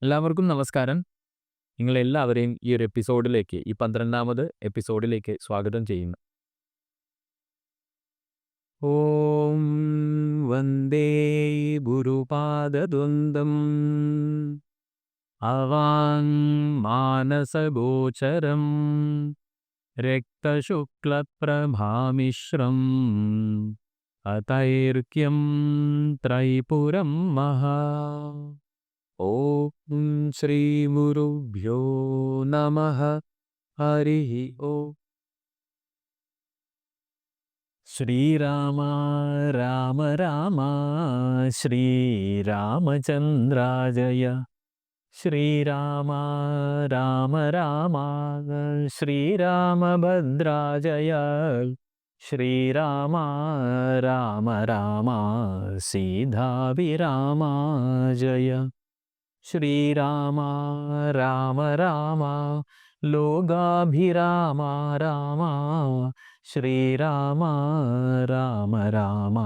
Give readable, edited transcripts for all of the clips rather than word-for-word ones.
എല്ലാവർക്കും നമസ്കാരം. നിങ്ങളെല്ലാവരെയും ഈ ഒരു എപ്പിസോഡിലേക്ക്, ഈ 12ാമത് എപ്പിസോഡിലേക്ക് സ്വാഗതം ചെയ്യുന്നു. ഓം വന്ദേ ഗുരുപാദദ്വന്ദ്വം അവാം മാനസഗോചരം രക്തശുക്ലപ്രഭാമിശ്രം അതൈർക്യം ത്രൈപുരം മഹാ. ഓം ശ്രീ ഗുരുഭ്യോ നമഃ. ഹരി ഓം. ശ്രീരാമ രാമ രാമ ശ്രീരാമചന്ദ്രാജയ. ശ്രീരാമ രാമ രാമ ശ്രീരാമഭദ്രാജയ. ശ്രീരാമ രാമ രാമ സീതാഭിരാമാജയ. ശ്രീരാമ രാമ രാമ ലോകാഭിരാമ രാമ. ശ്രീരാമ രാമ രാമ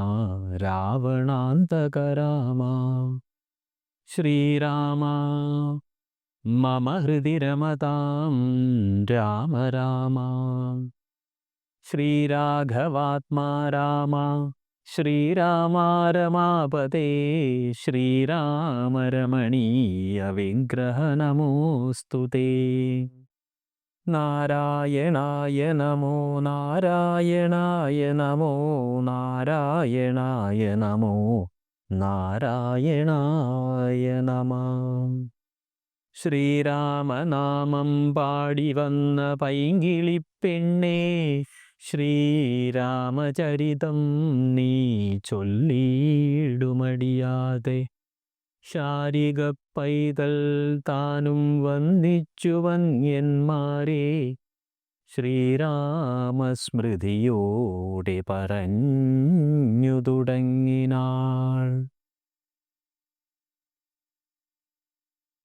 രാവണാന്തക രാമ. ശ്രീരാമ മമ ഹൃദി രമതാം രാമ രാമ. ശ്രീരാഘവാത്മാ രാമ ശ്രീരാമ രമാപതേ. ശ്രീരാമ രമണീയ വിഗ്രഹ നമോസ്തുതേ. നാരായണായ നമോ നാരായണായ നമോ നാരായണായ നമോ നാരായണായ നമഃ. ശ്രീരാമനാമം പാടി വന്ന പൈങ്കിളിപ്പെണ്ണേ, ശ്രീരാമചരിതം നീ ചൊല്ലിയിടുമടിയാതെ. ശാരിക പൈതൽ താനും വന്ദിച്ചു വന്യന്മാരെ, ശ്രീരാമസ്മൃതിയോടെ പറഞ്ഞു തുടങ്ങിനാൾ.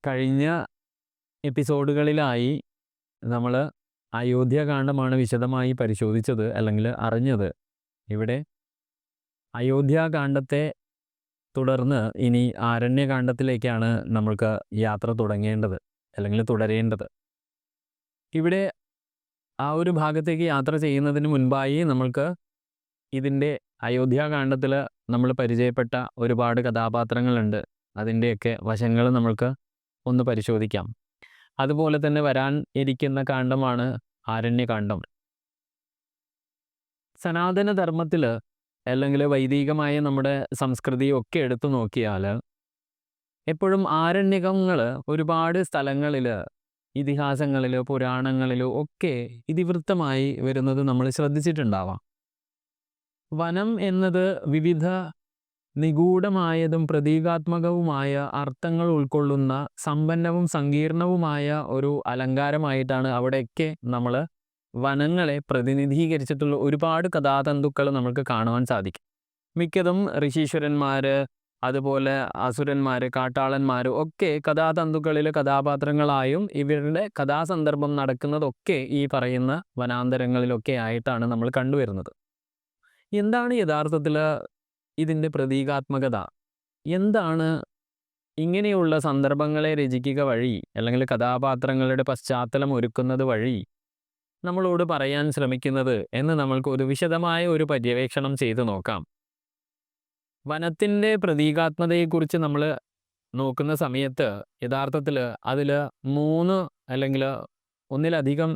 കഴിഞ്ഞ എപ്പിസോഡുകളിലായി നമ്മൾ അയോധ്യാകാന്ഡമാണ് വിശദമായി പരിശോധിച്ചത്, അല്ലെങ്കിൽ അറിഞ്ഞത്. ഇവിടെ അയോധ്യാകാന്ഡത്തെ തുടർന്ന് ഇനി ആരണ്യകാന്ഡത്തിലേക്കാണ് നമ്മൾക്ക് യാത്ര തുടങ്ങേണ്ടത്, അല്ലെങ്കിൽ തുടരേണ്ടത്. ഇവിടെ ആ ഒരു ഭാഗത്തേക്ക് യാത്ര ചെയ്യുന്നതിന് മുൻപായി നമ്മൾക്ക് ഇതിൻ്റെ അയോധ്യാകാന്ഡത്തിൽ നമ്മൾ പരിചയപ്പെട്ട ഒരുപാട് കഥാപാത്രങ്ങളുണ്ട്. അതിൻ്റെയൊക്കെ വശങ്ങൾ നമ്മൾക്ക് ഒന്ന് പരിശോധിക്കാം. അതുപോലെ തന്നെ വരാൻ ഇരിക്കുന്ന കാണ്ഡമാണ് ആരണ്യകാന്ഡം. സനാതനധർമ്മത്തിൽ അല്ലെങ്കിൽ വൈദികമായ നമ്മുടെ സംസ്കൃതിയൊക്കെ എടുത്തു നോക്കിയാൽ എപ്പോഴും ആരണ്യകങ്ങൾ ഒരുപാട് സ്ഥലങ്ങളിൽ, ഇതിഹാസങ്ങളിൽ, പുരാണങ്ങളിൽ ഒക്കെ ഇതിവൃത്തമായി വരുന്നത് നമ്മൾ ശ്രദ്ധിച്ചിട്ടുണ്ടാവാം. വനം എന്നത് വിവിധ നിഗൂഢമായതും പ്രതീകാത്മകവുമായ അർത്ഥങ്ങൾ ഉൾക്കൊള്ളുന്ന സമ്പന്നവും സങ്കീർണവുമായ ഒരു അലങ്കാരമായിട്ടാണ് അവിടെയൊക്കെ നമ്മൾ വനങ്ങളെ പ്രതിനിധീകരിച്ചിട്ടുള്ള ഒരുപാട് കഥാതന്തുക്കൾ നമുക്ക് കാണുവാൻ സാധിക്കും. മിക്കതും ഋഷീശ്വരന്മാർ, അതുപോലെ അസുരന്മാർ, കാട്ടാളന്മാർ ഒക്കെ കഥാതന്തുക്കളിലെ കഥാപാത്രങ്ങളായും ഇവരുടെ കഥാസന്ദർഭം നടക്കുന്നതൊക്കെ ഈ പറയുന്ന വനാന്തരങ്ങളിലൊക്കെ ആയിട്ടാണ് നമ്മൾ കണ്ടുവരുന്നത്. എന്താണ് യഥാർത്ഥത്തിൽ ഇതിൻ്റെ പ്രതീകാത്മകത? എന്താണ് ഇങ്ങനെയുള്ള സന്ദർഭങ്ങളെ രചിക്കുക വഴി, അല്ലെങ്കിൽ കഥാപാത്രങ്ങളുടെ പശ്ചാത്തലം ഒരുക്കുന്നത് വഴി നമ്മളോട് പറയാൻ ശ്രമിക്കുന്നത് എന്ന് നമ്മൾക്ക് ഒരു വിശദമായ ഒരു പര്യവേക്ഷണം ചെയ്തു നോക്കാം. വനത്തിൻ്റെ പ്രതീകാത്മകതയെക്കുറിച്ച് നമ്മൾ നോക്കുന്ന സമയത്ത് യഥാർത്ഥത്തിൽ അതിൽ 3 അല്ലെങ്കിൽ ഒന്നിലധികം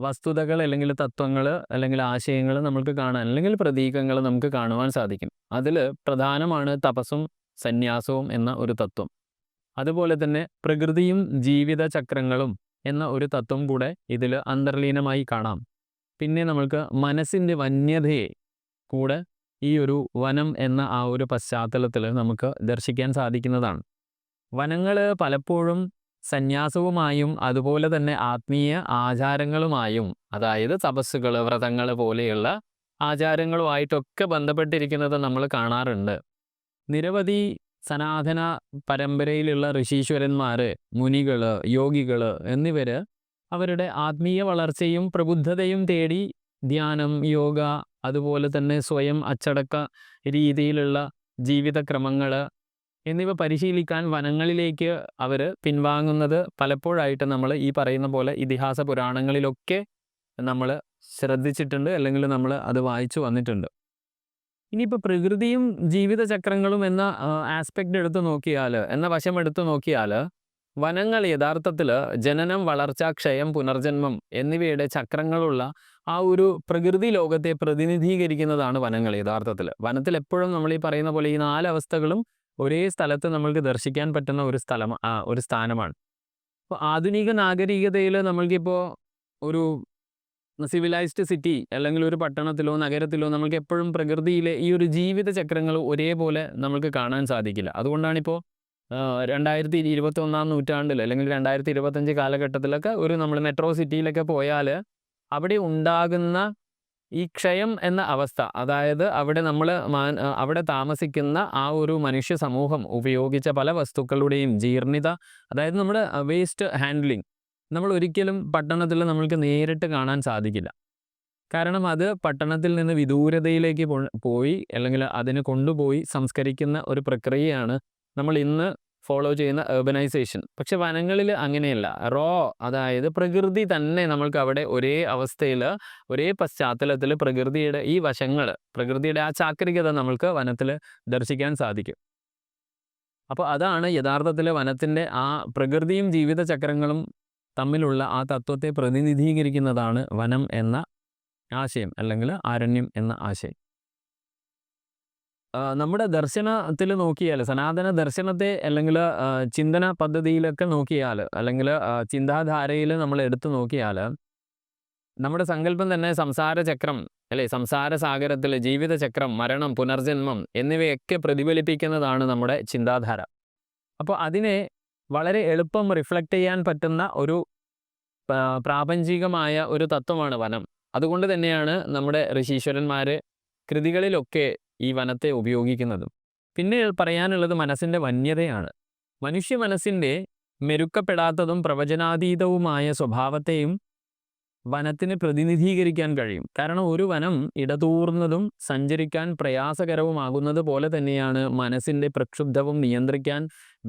വസ്തുതകൾ, അല്ലെങ്കിൽ തത്വങ്ങൾ, അല്ലെങ്കിൽ ആശയങ്ങൾ നമുക്ക് കാണാൻ, അല്ലെങ്കിൽ പ്രതീകങ്ങൾ നമുക്ക് കാണുവാൻ സാധിക്കും. അതിൽ പ്രധാനമാണ് തപസ്സും സന്യാസവും എന്ന ഒരു തത്വം. അതുപോലെ തന്നെ പ്രകൃതിയും ജീവിത ചക്രങ്ങളും എന്ന ഒരു തത്വം കൂടെ ഇതിൽ അന്തർലീനമായി കാണാം. പിന്നെ നമ്മൾക്ക് മനസ്സിൻ്റെ വന്യതയെ കൂടെ ഈ ഒരു വനം എന്ന ആ ഒരു പശ്ചാത്തലത്തിൽ നമുക്ക് ദർശിക്കാൻ സാധിക്കുന്നതാണ്. വനങ്ങൾ പലപ്പോഴും സന്യാസവുമായും അതുപോലെ തന്നെ ആത്മീയ ആചാരങ്ങളുമായും, അതായത് തപസ്സുകൾ, വ്രതങ്ങൾ പോലെയുള്ള ആചാരങ്ങളുമായിട്ടൊക്കെ ബന്ധപ്പെട്ടിരിക്കുന്നത് നമ്മൾ കാണാറുണ്ട്. നിരവധി സനാതന പരമ്പരയിലുള്ള ഋഷീശ്വരന്മാർ, മുനികൾ, യോഗികൾ എന്നിവർ അവരുടെ ആത്മീയ വളർച്ചയും പ്രബുദ്ധതയും തേടി ധ്യാനം, യോഗ, അതുപോലെ തന്നെ സ്വയം അച്ചടക്ക രീതിയിലുള്ള ജീവിതക്രമങ്ങൾ, എന്നിവ പരിശീലിക്കാൻ വനങ്ങളിലേക്ക് അവർ പിൻവാങ്ങുന്നത് പലപ്പോഴായിട്ട് നമ്മൾ ഈ പറയുന്ന പോലെ ഇതിഹാസ പുരാണങ്ങളിലൊക്കെ നമ്മൾ ശ്രദ്ധിച്ചിട്ടുണ്ട്, അല്ലെങ്കിൽ നമ്മൾ അത് വായിച്ചു വന്നിട്ടുണ്ട്. ഇനിയിപ്പോൾ പ്രകൃതിയും ജീവിതചക്രങ്ങളും എന്ന ആസ്പെക്റ്റ് എടുത്ത് നോക്കിയാൽ, എന്ന വശം എടുത്ത് നോക്കിയാൽ, വനങ്ങൾ യഥാർത്ഥത്തിൽ ജനനം, വളർച്ച, ക്ഷയം, പുനർജന്മം എന്നിവയുടെ ചക്രങ്ങളുള്ള ആ ഒരു പ്രകൃതി ലോകത്തെ പ്രതിനിധീകരിക്കുന്നതാണ് വനങ്ങൾ യഥാർത്ഥത്തിൽ. വനത്തിൽ എപ്പോഴും നമ്മൾ ഈ പറയുന്ന പോലെ ഈ 4 അവസ്ഥകളും ഒരേ സ്ഥലത്ത് നമ്മൾക്ക് ദർശിക്കാൻ പറ്റുന്ന ഒരു സ്ഥാനമാണ്. അപ്പോൾ ആധുനിക നാഗരികതയിൽ നമ്മൾക്കിപ്പോൾ ഒരു സിവിലൈസ്ഡ് സിറ്റി അല്ലെങ്കിൽ ഒരു പട്ടണത്തിലോ നഗരത്തിലോ നമുക്ക് എപ്പോഴും പ്രകൃതിയിലെ ഈ ഒരു ജീവിത ചക്രങ്ങൾ ഒരേപോലെ നമുക്ക് കാണാൻ സാധിക്കില്ല. അതുകൊണ്ടാണിപ്പോൾ 2021 നൂറ്റാണ്ടിൽ അല്ലെങ്കിൽ 2025 കാലഘട്ടത്തിലൊക്കെ നമ്മൾ മെട്രോ സിറ്റിയിലൊക്കെ പോയാൽ അവിടെ ഉണ്ടാകുന്ന ഈ ക്ഷയം എന്ന അവസ്ഥ, അതായത് അവിടെ താമസിക്കുന്ന ആ ഒരു മനുഷ്യ സമൂഹം ഉപയോഗിച്ച പല വസ്തുക്കളുടെയും ജീർണിത, അതായത് നമ്മുടെ വേസ്റ്റ് ഹാൻഡ്ലിങ് നമ്മൾ ഒരിക്കലും പട്ടണത്തിൽ നമ്മൾക്ക് നേരിട്ട് കാണാൻ സാധിക്കില്ല. കാരണം അത് പട്ടണത്തിൽ നിന്ന് വിദൂരതയിലേക്ക് പോയി അല്ലെങ്കിൽ അതിന് കൊണ്ടുപോയി സംസ്കരിക്കുന്ന ഒരു പ്രക്രിയയാണ് നമ്മൾ ഇന്ന് ഫോളോ ചെയ്യുന്ന urbanization. പക്ഷെ വനങ്ങളിൽ അങ്ങനെയല്ല. അതായത് പ്രകൃതി തന്നെ നമ്മൾക്ക് അവിടെ ഒരേ അവസ്ഥയിൽ, ഒരേ പശ്ചാത്തലത്തിൽ പ്രകൃതിയുടെ ഈ വശങ്ങൾ, പ്രകൃതിയുടെ ആ ചാക്രികത നമ്മൾക്ക് വനത്തിൽ ദർശിക്കാൻ സാധിക്കും. അപ്പോൾ അതാണ് യഥാർത്ഥത്തിൽ വനത്തിൻ്റെ ആ പ്രകൃതിയും ജീവിതചക്രങ്ങളും തമ്മിലുള്ള ആ തത്വത്തെ പ്രതിനിധീകരിക്കുന്നതാണ് വനം എന്ന ആശയം, അല്ലെങ്കിൽ ആരണ്യം എന്ന ആശയം. നമ്മുടെ ദർശനത്തിൽ നോക്കിയാൽ, സനാതന ദർശനത്തെ അല്ലെങ്കിൽ ചിന്തന പദ്ധതിയിലൊക്കെ നോക്കിയാൽ, അല്ലെങ്കിൽ ചിന്താധാരയിൽ നമ്മൾ എടുത്തു നോക്കിയാൽ, നമ്മുടെ സങ്കല്പം തന്നെ സംസാരചക്രം അല്ലേ, സംസാര സാഗരത്തിൽ ജീവിതചക്രം, മരണം, പുനർജന്മം എന്നിവയൊക്കെ പ്രതിഫലിപ്പിക്കുന്നതാണ് നമ്മുടെ ചിന്താധാര. അപ്പോൾ അതിനെ വളരെ എളുപ്പം റിഫ്ലക്റ്റ് ചെയ്യാൻ പറ്റുന്ന ഒരു പ്രാപഞ്ചികമായ ഒരു തത്വമാണ് വനം. അതുകൊണ്ട് തന്നെയാണ് നമ്മുടെ ഋഷീശ്വരന്മാർ കൃതികളിലൊക്കെ ഈ വനത്തെ ഉപയോഗിക്കുന്നതും. പിന്നെ പറയാനുള്ളത് മനസ്സിൻ്റെ വന്യതയാണ്. മനുഷ്യ മനസ്സിൻ്റെ മെരുക്കപ്പെടാത്തതും പ്രവചനാതീതവുമായ സ്വഭാവത്തെയും വനത്തിന് പ്രതിനിധീകരിക്കാൻ കഴിയും. കാരണം ഒരു വനം ഇടതൂർന്നതും സഞ്ചരിക്കാൻ പ്രയാസകരവുമാകുന്നത് പോലെ തന്നെയാണ് മനസ്സിൻ്റെ പ്രക്ഷുബ്ധവും നിയന്ത്രിക്കാൻ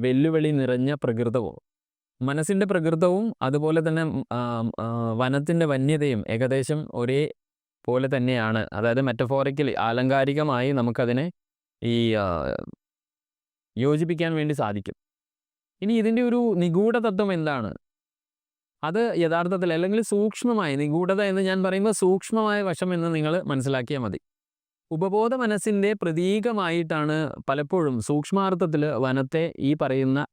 വെല്ലുവിളി നിറഞ്ഞ പ്രകൃതവും. മനസ്സിൻ്റെ പ്രകൃതവും അതുപോലെ തന്നെ വനത്തിൻ്റെ വന്യതയും ഏകദേശം ഒരേ പോലെ തന്നെയാണ്. അതായത് മെറ്റഫോറിക്കലി, ആലങ്കാരികമായി നമുക്കതിനെ യോജിപ്പിക്കാൻ വേണ്ടി സാധിക്കും. ഇനി ഇതിൻ്റെ ഒരു നിഗൂഢ തത്വം എന്താണ്? അത് യഥാർത്ഥത്തിൽ, അല്ലെങ്കിൽ സൂക്ഷ്മമായ നിഗൂഢത എന്ന് ഞാൻ പറയുമ്പോൾ സൂക്ഷ്മമായ വശം എന്ന് നിങ്ങൾ മനസ്സിലാക്കിയാൽ മതി. ഉപബോധ മനസ്സിൻ്റെ പ്രതീകമായിട്ടാണ് പലപ്പോഴും സൂക്ഷ്മാർത്ഥത്തിൽ വനത്തെ ഈ പറയുന്ന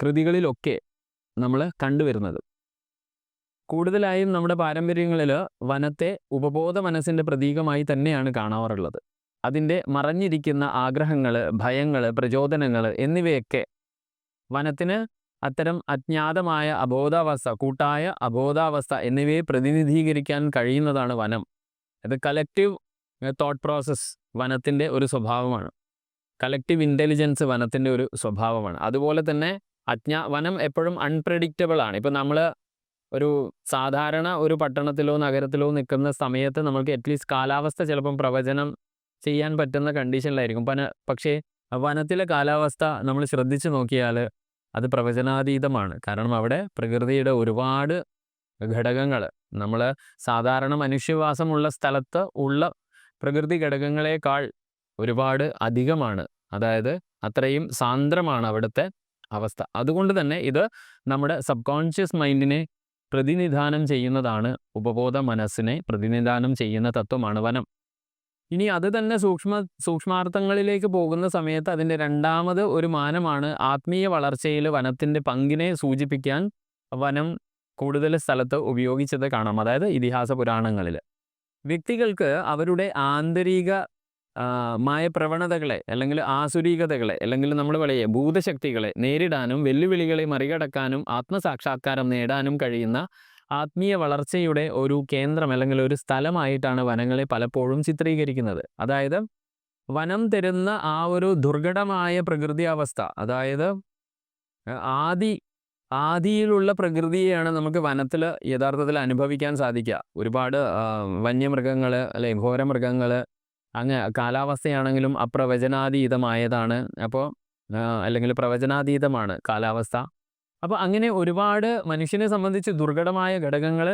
കൃതികളിലൊക്കെ നമ്മൾ കണ്ടുവരുന്നത്. കൂടുതലായും നമ്മുടെ പാരമ്പര്യങ്ങളിൽ വനത്തെ ഉപബോധ മനസ്സിൻ്റെ പ്രതീകമായി തന്നെയാണ് കാണാറുള്ളത്. അതിൻ്റെ മറഞ്ഞിരിക്കുന്ന ആഗ്രഹങ്ങൾ, ഭയങ്ങൾ, പ്രചോദനങ്ങൾ എന്നിവയൊക്കെ വനത്തിന് അത്തരം അജ്ഞാതമായ അബോധാവസ്ഥ, കൂട്ടായ അബോധാവസ്ഥ എന്നിവയെ പ്രതിനിധീകരിക്കാൻ കഴിയുന്നതാണ് വനം. അത് കലക്റ്റീവ് തോട്ട് പ്രോസസ്സ് വനത്തിൻ്റെ ഒരു സ്വഭാവമാണ്. കലക്റ്റീവ് ഇൻ്റലിജൻസ് വനത്തിൻ്റെ ഒരു സ്വഭാവമാണ്. അതുപോലെ തന്നെ വനം എപ്പോഴും അൺപ്രഡിക്റ്റബിൾ ആണ്. ഇപ്പം നമ്മൾ ഒരു സാധാരണ ഒരു പട്ടണത്തിലോ നഗരത്തിലോ നിൽക്കുന്ന സമയത്ത് നമുക്ക് അറ്റ്ലീസ്റ്റ് കാലാവസ്ഥ ചിലപ്പം പ്രവചനം ചെയ്യാൻ പറ്റുന്ന കണ്ടീഷനിലായിരിക്കും. പക്ഷേ വനത്തിലെ കാലാവസ്ഥ നമ്മൾ ശ്രദ്ധിച്ച് നോക്കിയാൽ അത് പ്രവചനാതീതമാണ്. കാരണം അവിടെ പ്രകൃതിയുടെ ഒരുപാട് ഘടകങ്ങൾ നമ്മൾ സാധാരണ മനുഷ്യവാസമുള്ള സ്ഥലത്ത് ഉള്ള പ്രകൃതി ഘടകങ്ങളെക്കാൾ ഒരുപാട് അധികമാണ്. അതായത് അത്രയും സാന്ദ്രമാണ് അവിടുത്തെ അവസ്ഥ. അതുകൊണ്ട് തന്നെ ഇത് നമ്മുടെ സബ് കോൺഷ്യസ് മൈൻഡിനെ പ്രതിനിധാനം ചെയ്യുന്നതാണ്, ഉപബോധ മനസ്സിനെ പ്രതിനിധാനം ചെയ്യുന്ന തത്വമാണ് വനം. ഇനി അത് തന്നെ സൂക്ഷ്മാർത്ഥങ്ങളിലേക്ക് പോകുന്ന സമയത്ത് അതിൻ്റെ രണ്ടാമത് ഒരു മാനമാണ് ആത്മീയ വളർച്ചയിൽ വനത്തിൻ്റെ പങ്കിനെ സൂചിപ്പിക്കാൻ വനം കൂടുതൽ സ്ഥലത്ത് ഉപയോഗിച്ചത് കാണാം. അതായത് ഇതിഹാസ പുരാണങ്ങളിൽ വ്യക്തികൾക്ക് അവരുടെ ആന്തരിക മായ പ്രവണതകളെ അല്ലെങ്കിൽ ആസുരീകതകളെ അല്ലെങ്കിൽ നമ്മൾ പറയുക ഭൂതശക്തികളെ നേരിടാനും വെല്ലുവിളികളെ മറികടക്കാനും ആത്മസാക്ഷാത്കാരം നേടാനും കഴിയുന്ന ആത്മീയ വളർച്ചയുടെ ഒരു കേന്ദ്രം അല്ലെങ്കിൽ ഒരു സ്ഥലമായിട്ടാണ് വനങ്ങളെ പലപ്പോഴും ചിത്രീകരിക്കുന്നത്. അതായത് വനം തരുന്ന ആ ഒരു ദുർഘടമായ പ്രകൃതി അവസ്ഥ, അതായത് ആദിയിലുള്ള പ്രകൃതിയെയാണ് നമുക്ക് വനത്തിൽ യഥാർത്ഥത്തിൽ അനുഭവിക്കാൻ സാധിക്കുക. ഒരുപാട് വന്യമൃഗങ്ങൾ അല്ലെ ഘോരമൃഗങ്ങൾ, കാലാവസ്ഥയാണെങ്കിലും അപ്രവചനാതീതമായതാണ്. അപ്പോൾ അല്ലെങ്കിൽ പ്രവചനാതീതമാണ് കാലാവസ്ഥ. അപ്പോൾ അങ്ങനെ ഒരുപാട് മനുഷ്യനെ സംബന്ധിച്ച് ദുർഘടമായ ഘടകങ്ങൾ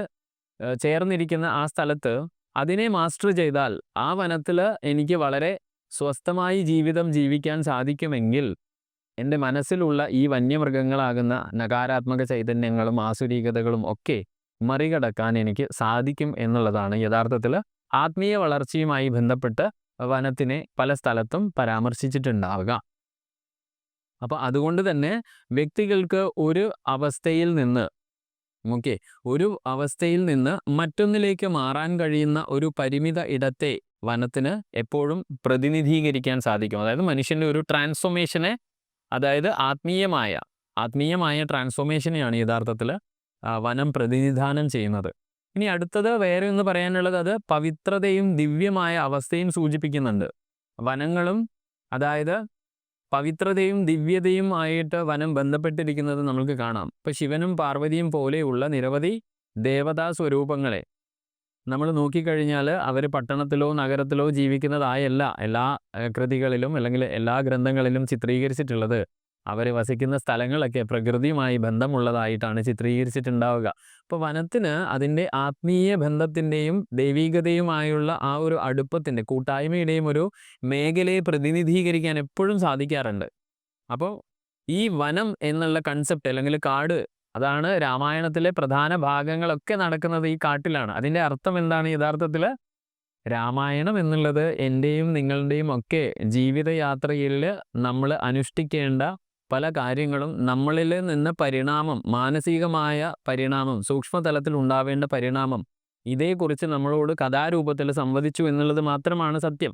ചേർന്നിരിക്കുന്ന ആ സ്ഥലത്ത് അതിനെ മാസ്റ്റർ ചെയ്താൽ ആ വനത്തിൽ എനിക്ക് വളരെ സ്വസ്ഥമായി ജീവിതം ജീവിക്കാൻ സാധിക്കുമെങ്കിൽ എൻ്റെ മനസ്സിലുള്ള ഈ വന്യമൃഗങ്ങളാകുന്ന നകാരാത്മക ചൈതന്യങ്ങളും ആസുരീകതകളും ഒക്കെ മറികടക്കാൻ എനിക്ക് സാധിക്കും എന്നുള്ളതാണ് യഥാർത്ഥത്തിൽ ആത്മീയ വളർച്ചയുമായി ബന്ധപ്പെട്ട് വനത്തിനെ പല സ്ഥലത്തും പരാമർശിച്ചിട്ടുണ്ടാവുക. അപ്പോൾ അതുകൊണ്ട് തന്നെ വ്യക്തികൾക്ക് ഒരു അവസ്ഥയിൽ നിന്ന് മറ്റൊന്നിലേക്ക് മാറാൻ കഴിയുന്ന ഒരു പരിമിത ഇടത്തെ വനത്തിന് എപ്പോഴും പ്രതിനിധീകരിക്കാൻ സാധിക്കും. അതായത് മനുഷ്യൻ്റെ ഒരു ട്രാൻസ്ഫോർമേഷനെ, അതായത് ആത്മീയമായ ട്രാൻസ്ഫോർമേഷനെയാണ് യഥാർത്ഥത്തിൽ വനം പ്രതിനിധാനം ചെയ്യുന്നത്. ഇനി അടുത്തത് വേറെ ഒന്ന് പറയാനുള്ളത്, അത് പവിത്രതയും ദിവ്യമായ അവസ്ഥയും സൂചിപ്പിക്കുന്നുണ്ട്. വനങ്ങളും അതായത് പവിത്രതയും ദിവ്യതയും ആയിട്ട് വനം ബന്ധപ്പെട്ടിരിക്കുന്നത് നമുക്ക് കാണാം. ഇപ്പം ശിവനും പാർവതിയും പോലെയുള്ള നിരവധി ദേവതാ സ്വരൂപങ്ങളെ നമ്മൾ നോക്കിക്കഴിഞ്ഞാൽ അവർ പട്ടണത്തിലോ നഗരത്തിലോ ജീവിക്കുന്നതായല്ല എല്ലാ കൃതികളിലും അല്ലെങ്കിൽ എല്ലാ ഗ്രന്ഥങ്ങളിലും ചിത്രീകരിച്ചിട്ടുള്ളത്. അവർ വസിക്കുന്ന സ്ഥലങ്ങളൊക്കെ പ്രകൃതിയുമായി ബന്ധമുള്ളതായിട്ടാണ് ചിത്രീകരിച്ചിട്ടുണ്ടാവുക. അപ്പോൾ വനത്തിന് അതിൻ്റെ ആത്മീയ ബന്ധത്തിൻ്റെയും ദൈവികതയുമായുള്ള ആ ഒരു അടുപ്പത്തിൻ്റെ കൂട്ടായ്മയുടെയും ഒരു മേഖലയെ പ്രതിനിധീകരിക്കാൻ എപ്പോഴും സാധിക്കാറുണ്ട്. അപ്പോൾ ഈ വനം എന്നുള്ള കൺസെപ്റ്റ് അല്ലെങ്കിൽ കാട്, അതാണ് രാമായണത്തിലെ പ്രധാന ഭാഗങ്ങളൊക്കെ നടക്കുന്നത് ഈ കാട്ടിലാണ്. അതിൻ്റെ അർത്ഥം എന്താണ് യഥാർത്ഥത്തിൽ? രാമായണം എന്നുള്ളത് എൻ്റെയും നിങ്ങളുടെയും ഒക്കെ ജീവിതയാത്രയിൽ നമ്മൾ അനുഷ്ഠിക്കേണ്ട പല കാര്യങ്ങളും നമ്മളിൽ നിന്ന് മാനസികമായ പരിണാമം, സൂക്ഷ്മതലത്തിൽ ഉണ്ടാവേണ്ട പരിണാമം, ഇതേക്കുറിച്ച് നമ്മളോട് കഥാരൂപത്തിൽ സംവദിച്ചു എന്നുള്ളത് മാത്രമാണ് സത്യം.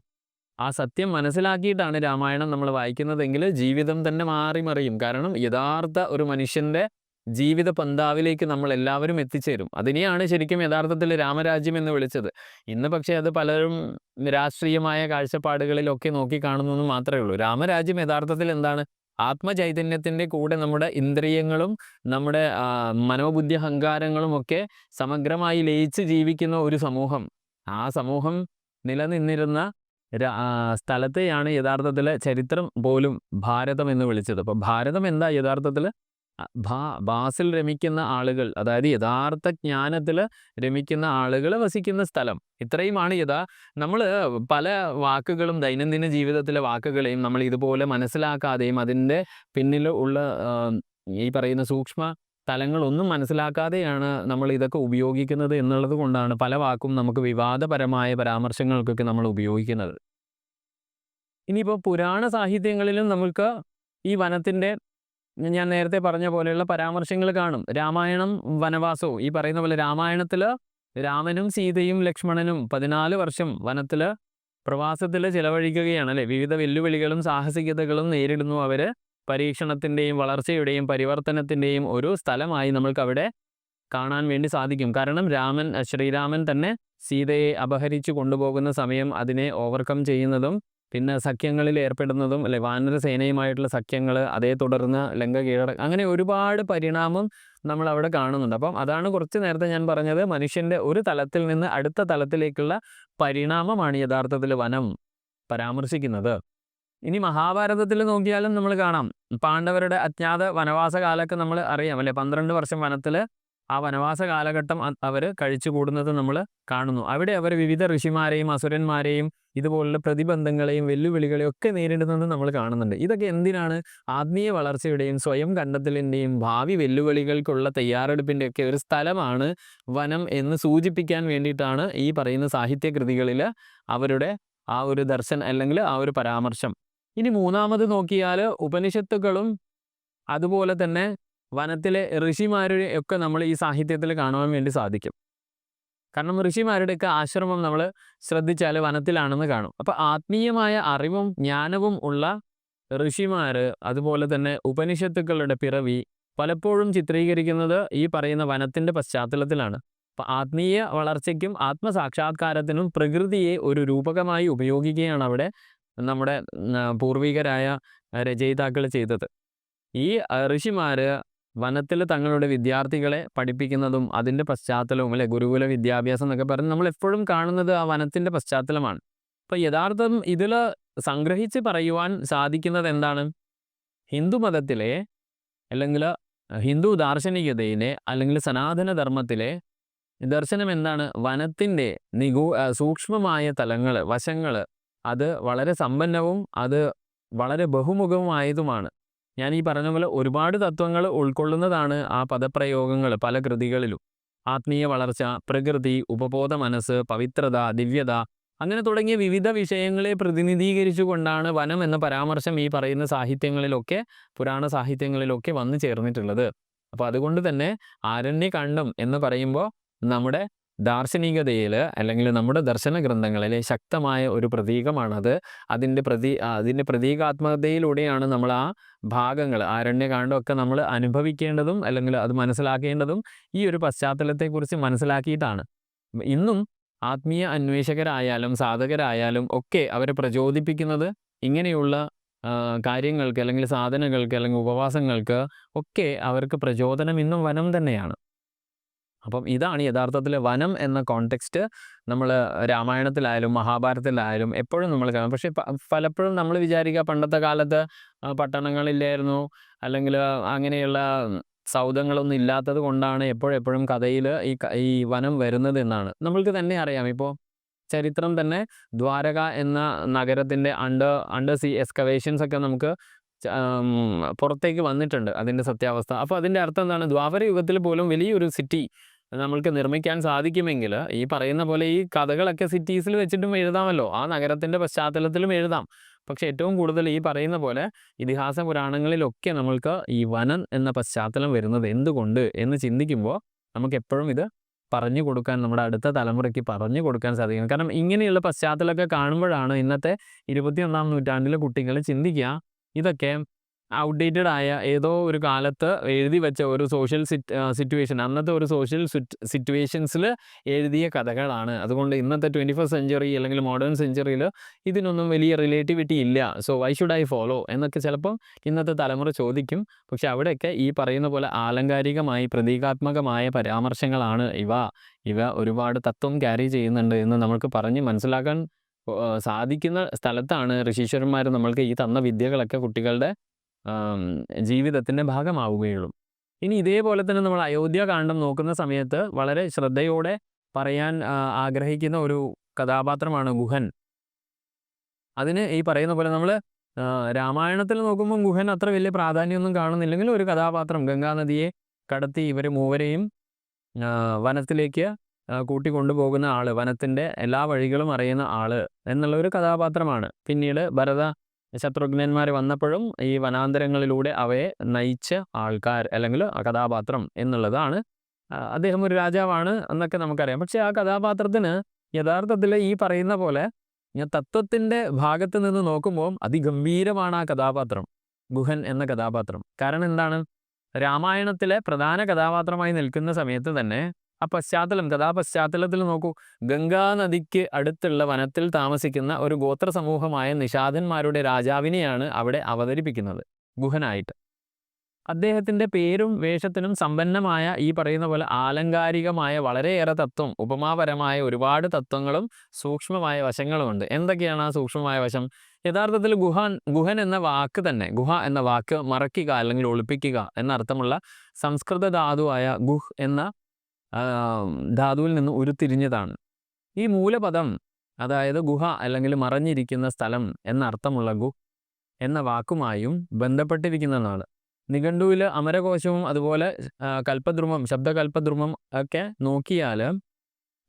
ആ സത്യം മനസ്സിലാക്കിയിട്ടാണ് രാമായണം നമ്മൾ വായിക്കുന്നതെങ്കിൽ ജീവിതം തന്നെ മാറിമറിയും. കാരണം യഥാർത്ഥ ഒരു മനുഷ്യൻ്റെ ജീവിത പന്താവിലേക്ക് നമ്മൾ എല്ലാവരും എത്തിച്ചേരും. അതിനെയാണ് ശരിക്കും യഥാർത്ഥത്തിൽ രാമരാജ്യം എന്ന് വിളിച്ചത്. ഇന്ന് പക്ഷേ അത് പലരും രാഷ്ട്രീയമായ കാഴ്ചപ്പാടുകളിലൊക്കെ നോക്കിക്കാണുന്നു മാത്രമേ ഉള്ളൂ. രാമരാജ്യം യഥാർത്ഥത്തിൽ എന്താണ്? ആത്മചൈതന്യത്തിൻ്റെ കൂടെ നമ്മുടെ ഇന്ദ്രിയങ്ങളും നമ്മുടെ മനോബുദ്ധി അഹങ്കാരങ്ങളും ഒക്കെ സമഗ്രമായി ലയിച്ച് ജീവിക്കുന്ന ഒരു സമൂഹം. ആ സമൂഹം നിലനിന്നിരുന്ന സ്ഥലത്തെയാണ് യഥാർത്ഥത്തിൽ ചരിത്രം പോലും ഭാരതം എന്ന് വിളിച്ചത്. അപ്പോൾ ഭാരതം എന്താ യഥാർത്ഥത്തിൽ? ഭാസിൽ രമിക്കുന്ന ആളുകൾ, അതായത് യഥാർത്ഥ ജ്ഞാനത്തിൽ രമിക്കുന്ന ആളുകൾ വസിക്കുന്ന സ്ഥലം. ഇത്രയുമാണ് നമ്മൾ പല വാക്കുകളും ദൈനംദിന ജീവിതത്തിലെ വാക്കുകളെയും നമ്മൾ ഇതുപോലെ മനസ്സിലാക്കാതെയും അതിൻ്റെ പിന്നിൽ ഉള്ള ഈ പറയുന്ന സൂക്ഷ്മ തലങ്ങളൊന്നും മനസ്സിലാക്കാതെയാണ് നമ്മൾ ഇതൊക്കെ ഉപയോഗിക്കുന്നത് എന്നുള്ളത് കൊണ്ടാണ് പല വാക്കും നമുക്ക് വിവാദപരമായ പരാമർശങ്ങൾക്കൊക്കെ നമ്മൾ ഉപയോഗിക്കുന്നത്. ഇനിയിപ്പോൾ പുരാണ സാഹിത്യങ്ങളിലും നമുക്ക് ഈ വനത്തിൻ്റെ, ഞാൻ നേരത്തെ പറഞ്ഞ പോലെയുള്ള പരാമർശങ്ങൾ കാണും. രാമായണം വനവാസവും ഈ പറയുന്ന പോലെ രാമായണത്തിൽ രാമനും സീതയും ലക്ഷ്മണനും 14 വർഷം വനത്തിൽ പ്രവാസത്തിൽ ചിലവഴിക്കുകയാണ് അല്ലേ. വിവിധ വെല്ലുവിളികളും സാഹസികതകളും നേരിടുന്നു അവർ. പരീക്ഷണത്തിൻ്റെയും വളർച്ചയുടെയും പരിവർത്തനത്തിൻ്റെയും ഒരു സ്ഥലമായി നമ്മൾക്ക് അവിടെ കാണാൻ വേണ്ടി സാധിക്കും. കാരണം ശ്രീരാമൻ തന്നെ സീതയെ അപഹരിച്ചു കൊണ്ടുപോകുന്ന സമയം അതിനെ ഓവർകം ചെയ്യുന്നതും പിന്നെ സഖ്യങ്ങളിൽ ഏർപ്പെടുന്നതും അല്ലെ, വാനരസേനയുമായിട്ടുള്ള സഖ്യങ്ങൾ, അതേ തുടർന്ന് ലങ്ക അങ്ങനെ ഒരുപാട് പരിണാമം നമ്മൾ അവിടെ കാണുന്നുണ്ട്. അപ്പം അതാണ് കുറച്ച് നേരത്തെ ഞാൻ പറഞ്ഞത്, മനുഷ്യൻ്റെ ഒരു തലത്തിൽ നിന്ന് അടുത്ത തലത്തിലേക്കുള്ള പരിണാമമാണ് യഥാർത്ഥത്തിൽ വനം പരാമർശിക്കുന്നത്. ഇനി മഹാഭാരതത്തിൽ നോക്കിയാലും നമ്മൾ കാണാം, പാണ്ഡവരുടെ അജ്ഞാത വനവാസ കാലമൊക്കെ നമ്മൾ അറിയാം അല്ലെ. 12 വർഷം വനത്തിൽ ആ വനവാസ കാലഘട്ടം അവർ കഴിച്ചു കൂടുന്നത് നമ്മൾ കാണുന്നു. അവിടെ അവർ വിവിധ ഋഷിമാരെയും അസുരന്മാരെയും ഇതുപോലുള്ള പ്രതിബന്ധങ്ങളെയും വെല്ലുവിളികളെയും ഒക്കെ നേരിടുന്നത് നമ്മൾ കാണുന്നുണ്ട്. ഇതൊക്കെ എന്തിനാണ്? ആത്മീയ വളർച്ചയുടെയും സ്വയം കണ്ടെത്തലിൻ്റെയും ഭാവി വെല്ലുവിളികൾക്കുള്ള തയ്യാറെടുപ്പിൻ്റെ ഒക്കെ ഒരു സ്ഥലമാണ് വനം എന്ന് സൂചിപ്പിക്കാൻ വേണ്ടിയിട്ടാണ് ഈ പറയുന്ന സാഹിത്യകൃതികളിൽ അവരുടെ ആ ഒരു ദർശനം അല്ലെങ്കിൽ ആ ഒരു പരാമർശം. ഇനി മൂന്നാമത് നോക്കിയാൽ ഉപനിഷത്തുക്കളും അതുപോലെ തന്നെ വനത്തിലെ ഋഷിമാരുടെ ഒക്കെ നമ്മൾ ഈ സാഹിത്യത്തിൽ കാണുവാൻ വേണ്ടി സാധിക്കും. കാരണം ഋഷിമാരുടെയൊക്കെ ആശ്രമം നമ്മൾ ശ്രദ്ധിച്ചാൽ വനത്തിലാണെന്ന് കാണും. അപ്പോൾ ആത്മീയമായ അറിവും ജ്ഞാനവും ഉള്ള ഋഷിമാർ, അതുപോലെ തന്നെ ഉപനിഷത്തുക്കളുടെ പിറവി പലപ്പോഴും ചിത്രീകരിക്കുന്നത് ഈ പറയുന്ന വനത്തിൻ്റെ പശ്ചാത്തലത്തിലാണ്. അപ്പോൾ ആത്മീയ വളർച്ചയ്ക്കും ആത്മസാക്ഷാത്കാരത്തിനും പ്രകൃതിയെ ഒരു രൂപകമായി ഉപയോഗിക്കുകയാണ് അവിടെ നമ്മുടെ പൂർവികരായ രചയിതാക്കൾ ചെയ്തത്. ഈ ഋഷിമാർ വനത്തിൽ തങ്ങളുടെ വിദ്യാർത്ഥികളെ പഠിപ്പിക്കുന്നതും അതിൻ്റെ പശ്ചാത്തലവും അല്ലെ, ഗുരുകുല വിദ്യാഭ്യാസം എന്നൊക്കെ പറഞ്ഞ് നമ്മൾ എപ്പോഴും കാണുന്നത് ആ വനത്തിൻ്റെ പശ്ചാത്തലമാണ്. അപ്പോൾ യഥാർത്ഥം ഇതിൽ സംഗ്രഹിച്ച് പറയുവാൻ സാധിക്കുന്നത് എന്താണ്? ഹിന്ദു മതത്തിലെ അല്ലെങ്കിൽ ഹിന്ദു ദാർശനികതയിലെ അല്ലെങ്കിൽ സനാതന ധർമ്മത്തിലെ ദർശനം എന്താണ്? വനത്തിൻ്റെ സൂക്ഷ്മമായ തലങ്ങൾ, വശങ്ങൾ അത് വളരെ സമ്പന്നവും അത് വളരെ ബഹുമുഖവുമായതുമാണ്. ഞാൻ ഈ പറഞ്ഞ പോലെ ഒരുപാട് തത്വങ്ങൾ ഉൾക്കൊള്ളുന്നതാണ് ആ പദപ്രയോഗങ്ങൾ പല കൃതികളിലും. ആത്മീയ വളർച്ച, പ്രകൃതി, ഉപബോധ മനസ്സ്, പവിത്രത, ദിവ്യത, അങ്ങനെ തുടങ്ങിയ വിവിധ വിഷയങ്ങളെ പ്രതിനിധീകരിച്ചുകൊണ്ടാണ് വനം എന്ന പരാമർശം ഈ പറയുന്ന സാഹിത്യങ്ങളിലൊക്കെ, പുരാണ സാഹിത്യങ്ങളിലൊക്കെ വന്നു ചേർന്നിട്ടുള്ളത്. അപ്പോൾ അതുകൊണ്ട് തന്നെ ആരണ്യകാണ്ഡം എന്ന് പറയുമ്പോൾ നമ്മുടെ ദാർശനികതയിൽ അല്ലെങ്കിൽ നമ്മുടെ ദർശന ഗ്രന്ഥങ്ങളിലെ ശക്തമായ ഒരു പ്രതീകമാണത്. അതിൻ്റെ പ്രതീകാത്മകതയിലൂടെയാണ് നമ്മൾ ആ ഭാഗങ്ങൾ, ആരണ്യകാണ്ഡമൊക്കെ നമ്മൾ അനുഭവിക്കേണ്ടതും അല്ലെങ്കിൽ അത് മനസ്സിലാക്കേണ്ടതും ഈ ഒരു പശ്ചാത്തലത്തെക്കുറിച്ച് മനസ്സിലാക്കിയിട്ടാണ്. ഇന്നും ആത്മീയ അന്വേഷകരായാലും സാധകരായാലും ഒക്കെ അവരെ പ്രചോദിപ്പിക്കുന്നത് ഇങ്ങനെയുള്ള കാര്യങ്ങൾക്ക് അല്ലെങ്കിൽ സാധനങ്ങൾക്ക് അല്ലെങ്കിൽ ഉപവാസങ്ങൾക്ക് ഒക്കെ അവർക്ക് പ്രചോദനം ഇന്നും വനം തന്നെയാണ്. അപ്പം ഇതാണ് യഥാർത്ഥത്തിൽ വനം എന്ന കോണ്ടെക്സ്റ്റ് നമ്മൾ രാമായണത്തിലായാലും മഹാഭാരതത്തിലായാലും എപ്പോഴും നമ്മൾ കാണും. പക്ഷേ പലപ്പോഴും നമ്മൾ വിചാരിക്കുക പണ്ടത്തെ കാലത്ത് പട്ടണങ്ങളില്ലായിരുന്നു അല്ലെങ്കിൽ അങ്ങനെയുള്ള സൗധങ്ങളൊന്നും ഇല്ലാത്തത് കൊണ്ടാണ് എപ്പോഴെപ്പോഴും കഥയിൽ ഈ വനം വരുന്നത് എന്നാണ്. നമ്മൾക്ക് തന്നെ അറിയാം. ഇപ്പോൾ ചരിത്രം തന്നെ ദ്വാരക എന്ന നഗരത്തിൻ്റെ അണ്ടർ സീ എക്സ്കവേഷൻസ് ഒക്കെ നമുക്ക് പുറത്തേക്ക് വന്നിട്ടുണ്ട് അതിൻ്റെ സത്യാവസ്ഥ. അപ്പോൾ അതിൻ്റെ അർത്ഥം എന്താണ്? ദ്വാപര യുഗത്തിൽ പോലും വലിയൊരു സിറ്റി നമ്മൾക്ക് നിർമ്മിക്കാൻ സാധിക്കുമെങ്കിൽ ഈ പറയുന്ന പോലെ ഈ കഥകളൊക്കെ സിറ്റീസിൽ വെച്ചിട്ടും എഴുതാമല്ലോ, ആ നഗരത്തിൻ്റെ പശ്ചാത്തലത്തിലും എഴുതാം. പക്ഷെ ഏറ്റവും കൂടുതൽ ഈ പറയുന്ന പോലെ ഇതിഹാസ പുരാണങ്ങളിലൊക്കെ നമ്മൾക്ക് ഈ വനം എന്ന പശ്ചാത്തലം വരുന്നത് എന്തുകൊണ്ട് എന്ന് ചിന്തിക്കുമ്പോൾ നമുക്ക് എപ്പോഴും ഇത് പറഞ്ഞു കൊടുക്കാൻ, നമ്മുടെ അടുത്ത തലമുറയ്ക്ക് പറഞ്ഞു കൊടുക്കാൻ സാധിക്കും. കാരണം ഇങ്ങനെയുള്ള പശ്ചാത്തലമൊക്കെ കാണുമ്പോഴാണ് ഇന്നത്തെ 21-ാം നൂറ്റാണ്ടിലെ കുട്ടികൾ ചിന്തിക്കുക ഇതൊക്കെ ഔട്ട്ഡേറ്റഡ് ആയ ഏതോ ഒരു കാലത്ത് എഴുതി വെച്ച ഒരു സോഷ്യൽ സിറ്റുവേഷൻ, അന്നത്തെ ഒരു സോഷ്യൽ സിറ്റുവേഷൻസിൽ എഴുതിയ കഥകളാണ്. അതുകൊണ്ട് ഇന്നത്തെ 21st സെഞ്ച്വറി അല്ലെങ്കിൽ മോഡേൺ സെഞ്ച്വറിയിൽ ഇതിനൊന്നും വലിയ റിലേറ്റിവിറ്റി ഇല്ല, so why should I follow എന്നൊക്കെ ചിലപ്പം ഇന്നത്തെ തലമുറ ചോദിക്കും. പക്ഷെ അവിടെയൊക്കെ ഈ പറയുന്ന പോലെ ആലങ്കാരികമായി പ്രതീകാത്മകമായ പരാമർശങ്ങളാണ് ഇവ ഒരുപാട് തത്വം ക്യാരി ചെയ്യുന്നുണ്ട് എന്ന് നമുക്ക് പറഞ്ഞ് മനസ്സിലാക്കാൻ സാധിക്കുന്ന സ്ഥലത്താണ് ഋഷീശ്വരന്മാർ നമ്മൾക്ക് ഈ തന്ന വിദ്യകളൊക്കെ കുട്ടികളുടെ ജീവിതത്തിൻ്റെ ഭാഗമാവുകയുള്ളൂ. ഇനി ഇതേപോലെ തന്നെ നമ്മൾ അയോധ്യാകാന്ഡം നോക്കുന്ന സമയത്ത് വളരെ ശ്രദ്ധയോടെ പറയാൻ ആഗ്രഹിക്കുന്ന ഒരു കഥാപാത്രമാണ് ഗുഹൻ. അതിന് ഈ പറയുന്ന പോലെ നമ്മൾ രാമായണത്തിൽ നോക്കുമ്പോൾ ഗുഹൻ അത്ര വലിയ പ്രാധാന്യമൊന്നും കാണുന്നില്ലെങ്കിൽ ഒരു കഥാപാത്രം ഗംഗാനദിയെ കടത്തി ഇവർ മൂവരെയും വനത്തിലേക്ക് കൂട്ടിക്കൊണ്ടുപോകുന്ന ആൾ, വനത്തിൻ്റെ എല്ലാ വഴികളും അറിയുന്ന ആൾ എന്നുള്ള ഒരു കഥാപാത്രമാണ്. പിന്നീട് ശത്രുഘ്നന്മാർ വന്നപ്പോഴും ഈ വനാന്തരങ്ങളിലൂടെ അവയെ നയിച്ച ആൾക്കാർ അല്ലെങ്കിൽ കഥാപാത്രം എന്നുള്ളതാണ്. അദ്ദേഹം ഒരു രാജാവാണ് എന്നൊക്കെ നമുക്കറിയാം. പക്ഷെ ആ കഥാപാത്രത്തിന് യഥാർത്ഥത്തിൽ ഈ പറയുന്ന പോലെ തത്വത്തിൻ്റെ ഭാഗത്ത് നിന്ന് നോക്കുമ്പോൾ അതിഗംഭീരമാണ് ആ കഥാപാത്രം, ഗുഹൻ എന്ന കഥാപാത്രം. കാരണം എന്താണ്? രാമായണത്തിലെ പ്രധാന കഥാപാത്രമായി നിൽക്കുന്ന സമയത്ത് തന്നെ ആ കഥാപശ്ചാത്തലത്തിൽ നോക്കൂ. ഗംഗാനദിക്ക് അടുത്തുള്ള വനത്തിൽ താമസിക്കുന്ന ഒരു ഗോത്ര സമൂഹമായ നിഷാദന്മാരുടെ രാജാവിനെയാണ് അവിടെ അവതരിപ്പിക്കുന്നത് ഗുഹനായിട്ട്. അദ്ദേഹത്തിൻ്റെ പേരും വേഷത്തിനും സമ്പന്നമായ ഈ പറയുന്ന പോലെ ആലങ്കാരികമായ വളരെയേറെ തത്വം, ഉപമാപരമായ ഒരുപാട് തത്വങ്ങളും സൂക്ഷ്മമായ വശങ്ങളുമുണ്ട്. എന്തൊക്കെയാണ് ആ സൂക്ഷ്മമായ വശം? യഥാർത്ഥത്തിൽ ഗുഹൻ എന്ന വാക്ക് തന്നെ, ഗുഹ എന്ന വാക്ക് മറയ്ക്കുക അല്ലെങ്കിൽ ഒളിപ്പിക്കുക എന്നർത്ഥമുള്ള സംസ്കൃത ധാതുവായ ഗുഹ് എന്ന ധാതുവിൽ നിന്ന് ഉരുത്തിരിഞ്ഞതാണ്. ഈ മൂലപദം അതായത് ഗുഹ അല്ലെങ്കിൽ മറഞ്ഞിരിക്കുന്ന സ്ഥലം എന്നർത്ഥമുള്ള ഗുഹ് എന്ന വാക്കുമായും ബന്ധപ്പെട്ടിരിക്കുന്നതാണ്. നിഘണ്ടുവിൽ അമരകോശവും അതുപോലെ കൽപ്പദ്രുമം, ശബ്ദകൽപ്പദ്രുമം ഒക്കെ നോക്കിയാൽ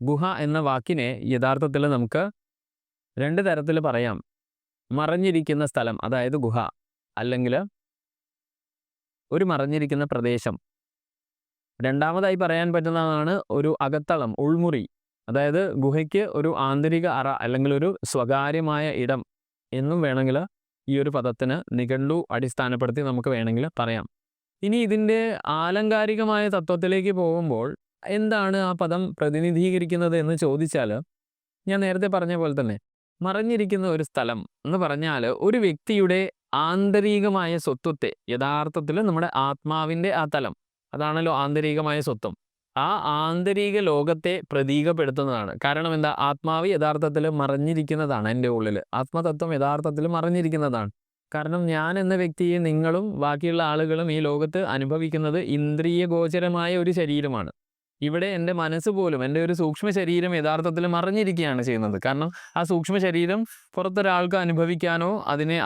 ഗുഹ എന്ന വാക്കിനെ യഥാർത്ഥത്തിൽ നമുക്ക് രണ്ട് തരത്തിൽ പറയാം. മറഞ്ഞിരിക്കുന്ന സ്ഥലം അതായത് ഗുഹ, അല്ലെങ്കിൽ ഒരു മറഞ്ഞിരിക്കുന്ന പ്രദേശം. രണ്ടാമതായി പറയാൻ പറ്റുന്നതാണ് ഒരു അകത്തളം, ഉൾമുറി. അതായത് ഗുഹയ്ക്ക് ഒരു ആന്തരിക അറ അല്ലെങ്കിൽ ഒരു സ്വകാര്യമായ ഇടം എന്നും വേണമെങ്കിൽ ഈ ഒരു പദത്തിന് നിഘണ്ടു അടിസ്ഥാനപ്പെടുത്തി നമുക്ക് വേണമെങ്കിൽ പറയാം. ഇനി ഇതിൻ്റെ ആലങ്കാരികമായ തത്വത്തിലേക്ക് പോകുമ്പോൾ എന്താണ് ആ പദം പ്രതിനിധീകരിക്കുന്നത് എന്ന് ചോദിച്ചാൽ, ഞാൻ നേരത്തെ പറഞ്ഞ പോലെ തന്നെ മറഞ്ഞിരിക്കുന്ന ഒരു സ്ഥലം എന്ന് പറഞ്ഞാൽ ഒരു വ്യക്തിയുടെ ആന്തരികമായ സ്വത്വത്തെ, യഥാർത്ഥത്തിൽ നമ്മുടെ ആത്മാവിൻ്റെ ആ തലം, അതാണല്ലോ ആന്തരികമായ സ്വത്വം. ആ ആന്തരിക ലോകത്തെ പ്രതീകപ്പെടുത്തുന്നതാണ്. കാരണം എന്താ? ആത്മാവ് യഥാർത്ഥത്തിൽ മറഞ്ഞിരിക്കുന്നതാണ്. എൻ്റെ ഉള്ളിൽ ആത്മതത്വം യഥാർത്ഥത്തിൽ മറഞ്ഞിരിക്കുന്നതാണ്. കാരണം ഞാൻ എന്ന വ്യക്തിയെ നിങ്ങളും ബാക്കിയുള്ള ആളുകളും ഈ ലോകത്ത് അനുഭവിക്കുന്നത് ഇന്ദ്രിയ ഗോചരമായ ഒരു ശരീരമാണ്. ഇവിടെ എൻ്റെ മനസ്സ് പോലും, എൻ്റെ ഒരു സൂക്ഷ്മ ശരീരം യഥാർത്ഥത്തിൽ മറഞ്ഞിരിക്കുകയാണ് ചെയ്യുന്നത്. കാരണം ആ സൂക്ഷ്മ ശരീരം പുറത്തൊരാൾക്ക് അനുഭവിക്കാനോ അതിനെ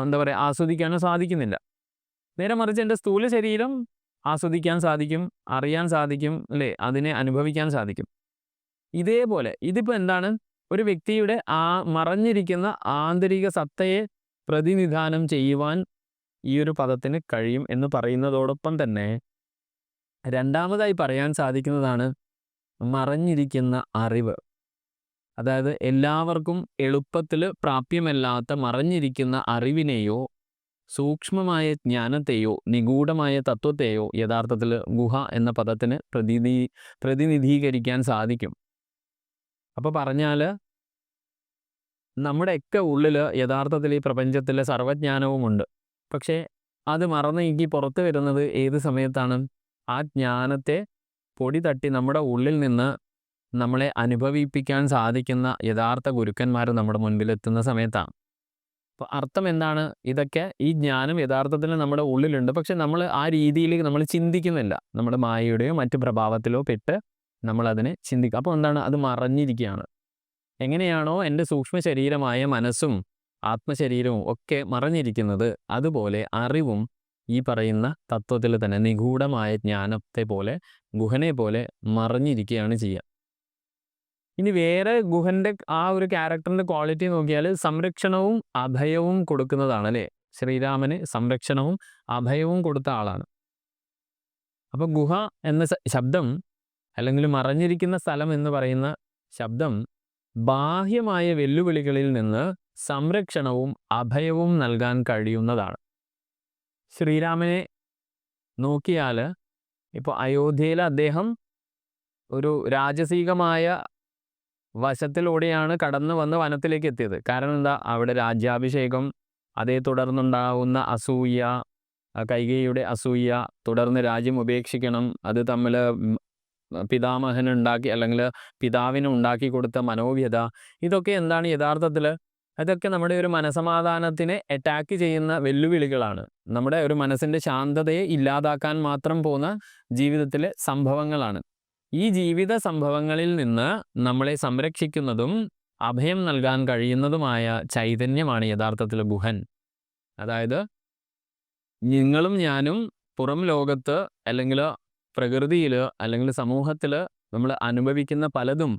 എന്താ പറയുക, ആസ്വദിക്കാനോ സാധിക്കുന്നില്ല. നേരെ മറിച്ച് എൻ്റെ സ്ഥൂല ശരീരം ആസ്വദിക്കാൻ സാധിക്കും, അറിയാൻ സാധിക്കും, അല്ലേ, അതിനെ അനുഭവിക്കാൻ സാധിക്കും. ഇതേപോലെ ഇതിപ്പോൾ എന്താണ്, ഒരു വ്യക്തിയുടെ മറഞ്ഞിരിക്കുന്ന ആന്തരിക സത്തയെ പ്രതിനിധാനം ചെയ്യുവാൻ ഈ ഒരു പദത്തിന് കഴിയും എന്ന് പറയുന്നതോടൊപ്പം തന്നെ രണ്ടാമതായി പറയാൻ സാധിക്കുന്നതാണ് മറഞ്ഞിരിക്കുന്ന അറിവ്. അതായത് എല്ലാവർക്കും എളുപ്പത്തിൽ പ്രാപ്യമല്ലാത്ത മറഞ്ഞിരിക്കുന്ന അറിവിനെയോ സൂക്ഷ്മമായ ജ്ഞാനത്തെയോ നിഗൂഢമായ തത്വത്തെയോ യഥാർത്ഥത്തിൽ ഗുഹ എന്ന പദത്തിന് പ്രതിനിധീകരിക്കാൻ സാധിക്കും. അപ്പോൾ പറഞ്ഞാൽ നമ്മുടെയൊക്കെ ഉള്ളിൽ യഥാർത്ഥത്തിൽ ഈ പ്രപഞ്ചത്തിലെ സർവ്വജ്ഞാനവുമുണ്ട്. പക്ഷേ അത് മറന്നു നീക്കി പുറത്തു വരുന്നത് ഏത് സമയത്താണ്? ആ ജ്ഞാനത്തെ പൊടി തട്ടി നമ്മുടെ ഉള്ളിൽ നിന്ന് നമ്മളെ അനുഭവിപ്പിക്കാൻ സാധിക്കുന്ന യഥാർത്ഥ ഗുരുക്കന്മാർ നമ്മുടെ മുൻപിലെത്തുന്ന സമയത്താണ്. അപ്പോൾ അർത്ഥം എന്താണ്? ഇതൊക്കെ ഈ ജ്ഞാനം യഥാർത്ഥത്തിൽ നമ്മുടെ ഉള്ളിലുണ്ട്, പക്ഷെ നമ്മൾ ആ രീതിയിൽ നമ്മൾ ചിന്തിക്കുന്നില്ല. നമ്മുടെ മായയുടെയോ മറ്റു പ്രഭാവത്തിലോ പെട്ട് നമ്മളതിനെ ചിന്തിക്കുക. അപ്പോൾ എന്താണ്? അത് മറഞ്ഞിരിക്കുകയാണ്. എങ്ങനെയാണോ എൻ്റെ സൂക്ഷ്മ ശരീരമായ മനസ്സും ആത്മശരീരവും ഒക്കെ മറഞ്ഞിരിക്കുന്നത്, അതുപോലെ അറിവും ഈ പറയുന്ന തത്വത്തിൽ തന്നെ നിഗൂഢമായ ജ്ഞാനത്തെ പോലെ, ഗുഹനെ പോലെ മറഞ്ഞിരിക്കുകയാണ് ചെയ്യുക. ഇനി വേറെ ഗുഹൻ്റെ ആ ഒരു ക്യാരക്ടറിൻ്റെ ക്വാളിറ്റി നോക്കിയാൽ സംരക്ഷണവും അഭയവും കൊടുക്കുന്നതാണ്, അല്ലേ? ശ്രീരാമന് സംരക്ഷണവും അഭയവും കൊടുത്ത ആളാണ്. അപ്പോൾ ഗുഹ എന്ന ശബ്ദം, അല്ലെങ്കിൽ മറഞ്ഞിരിക്കുന്ന സ്ഥലം എന്ന് പറയുന്ന ശബ്ദം ബാഹ്യമായ വെല്ലുവിളികളിൽ നിന്ന് സംരക്ഷണവും അഭയവും നൽകാൻ കഴിയുന്നതാണ്. ശ്രീരാമനെ നോക്കിയാൽ ഇപ്പോൾ അയോധ്യയിൽ അദ്ദേഹം ഒരു രാജസീകമായ വശത്തിലൂടെയാണ് കടന്നു വന്ന് വനത്തിലേക്ക് എത്തിയത്. കാരണം എന്താ? അവിടെ രാജ്യാഭിഷേകം, അതേ തുടർന്നുണ്ടാകുന്ന അസൂയ, കൈകേയിയുടെ അസൂയ, തുടർന്ന് രാജ്യം ഉപേക്ഷിക്കണം, അത് തമ്മിൽ പിതാമഹനുണ്ടാക്കി അല്ലെങ്കിൽ പിതാവിന് ഉണ്ടാക്കി കൊടുത്ത മനോവ്യത, ഇതൊക്കെ എന്താണ് യഥാർത്ഥത്തിൽ? അതൊക്കെ നമ്മുടെ ഒരു മനസമാധാനത്തിനെ അറ്റാക്ക് ചെയ്യുന്ന വെല്ലുവിളികളാണ്. നമ്മുടെ ഒരു മനസ്സിൻ്റെ ശാന്തതയെ ഇല്ലാതാക്കാൻ മാത്രം പോകുന്ന ജീവിതത്തിലെ സംഭവങ്ങളാണ്. ഈ ജീവിത സംഭവങ്ങളിൽ നിന്ന് നമ്മളെ സംരക്ഷിക്കുന്നതും അഭയം നൽകാൻ കഴിയുന്നതുമായ ചൈതന്യമാണ് യഥാർത്ഥത്തിൽ ഗുഹൻ. അതായത് നിങ്ങളും ഞാനും പുറം ലോകത്ത് അല്ലെങ്കിൽ പ്രകൃതിയിൽ അല്ലെങ്കിൽ സമൂഹത്തിൽ നമ്മൾ അനുഭവിക്കുന്ന പലതും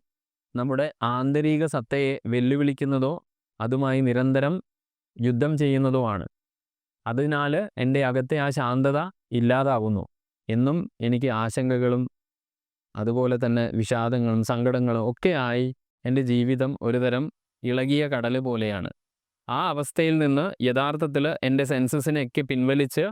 നമ്മുടെ ആന്തരിക സത്തയെ വെല്ലുവിളിക്കുന്നതോ അതുമായി നിരന്തരം യുദ്ധം ചെയ്യുന്നതോ ആണ്. അതിനാൽ എൻ്റെ അകത്തെ ആ ശാന്തത ഇല്ലാതാവുന്നു. എന്നും എനിക്ക് ആശങ്കകളും അതുപോലെ തന്നെ വിഷാദങ്ങളും സങ്കടങ്ങളും ഒക്കെ ആയി എൻ്റെ ജീവിതം ഒരുതരം ഇളകിയ കടൽ പോലെയാണ്. ആ അവസ്ഥയിൽ നിന്ന് യഥാർത്ഥത്തിൽ എൻ്റെ സെൻസസിനെയൊക്കെ പിൻവലിച്ച്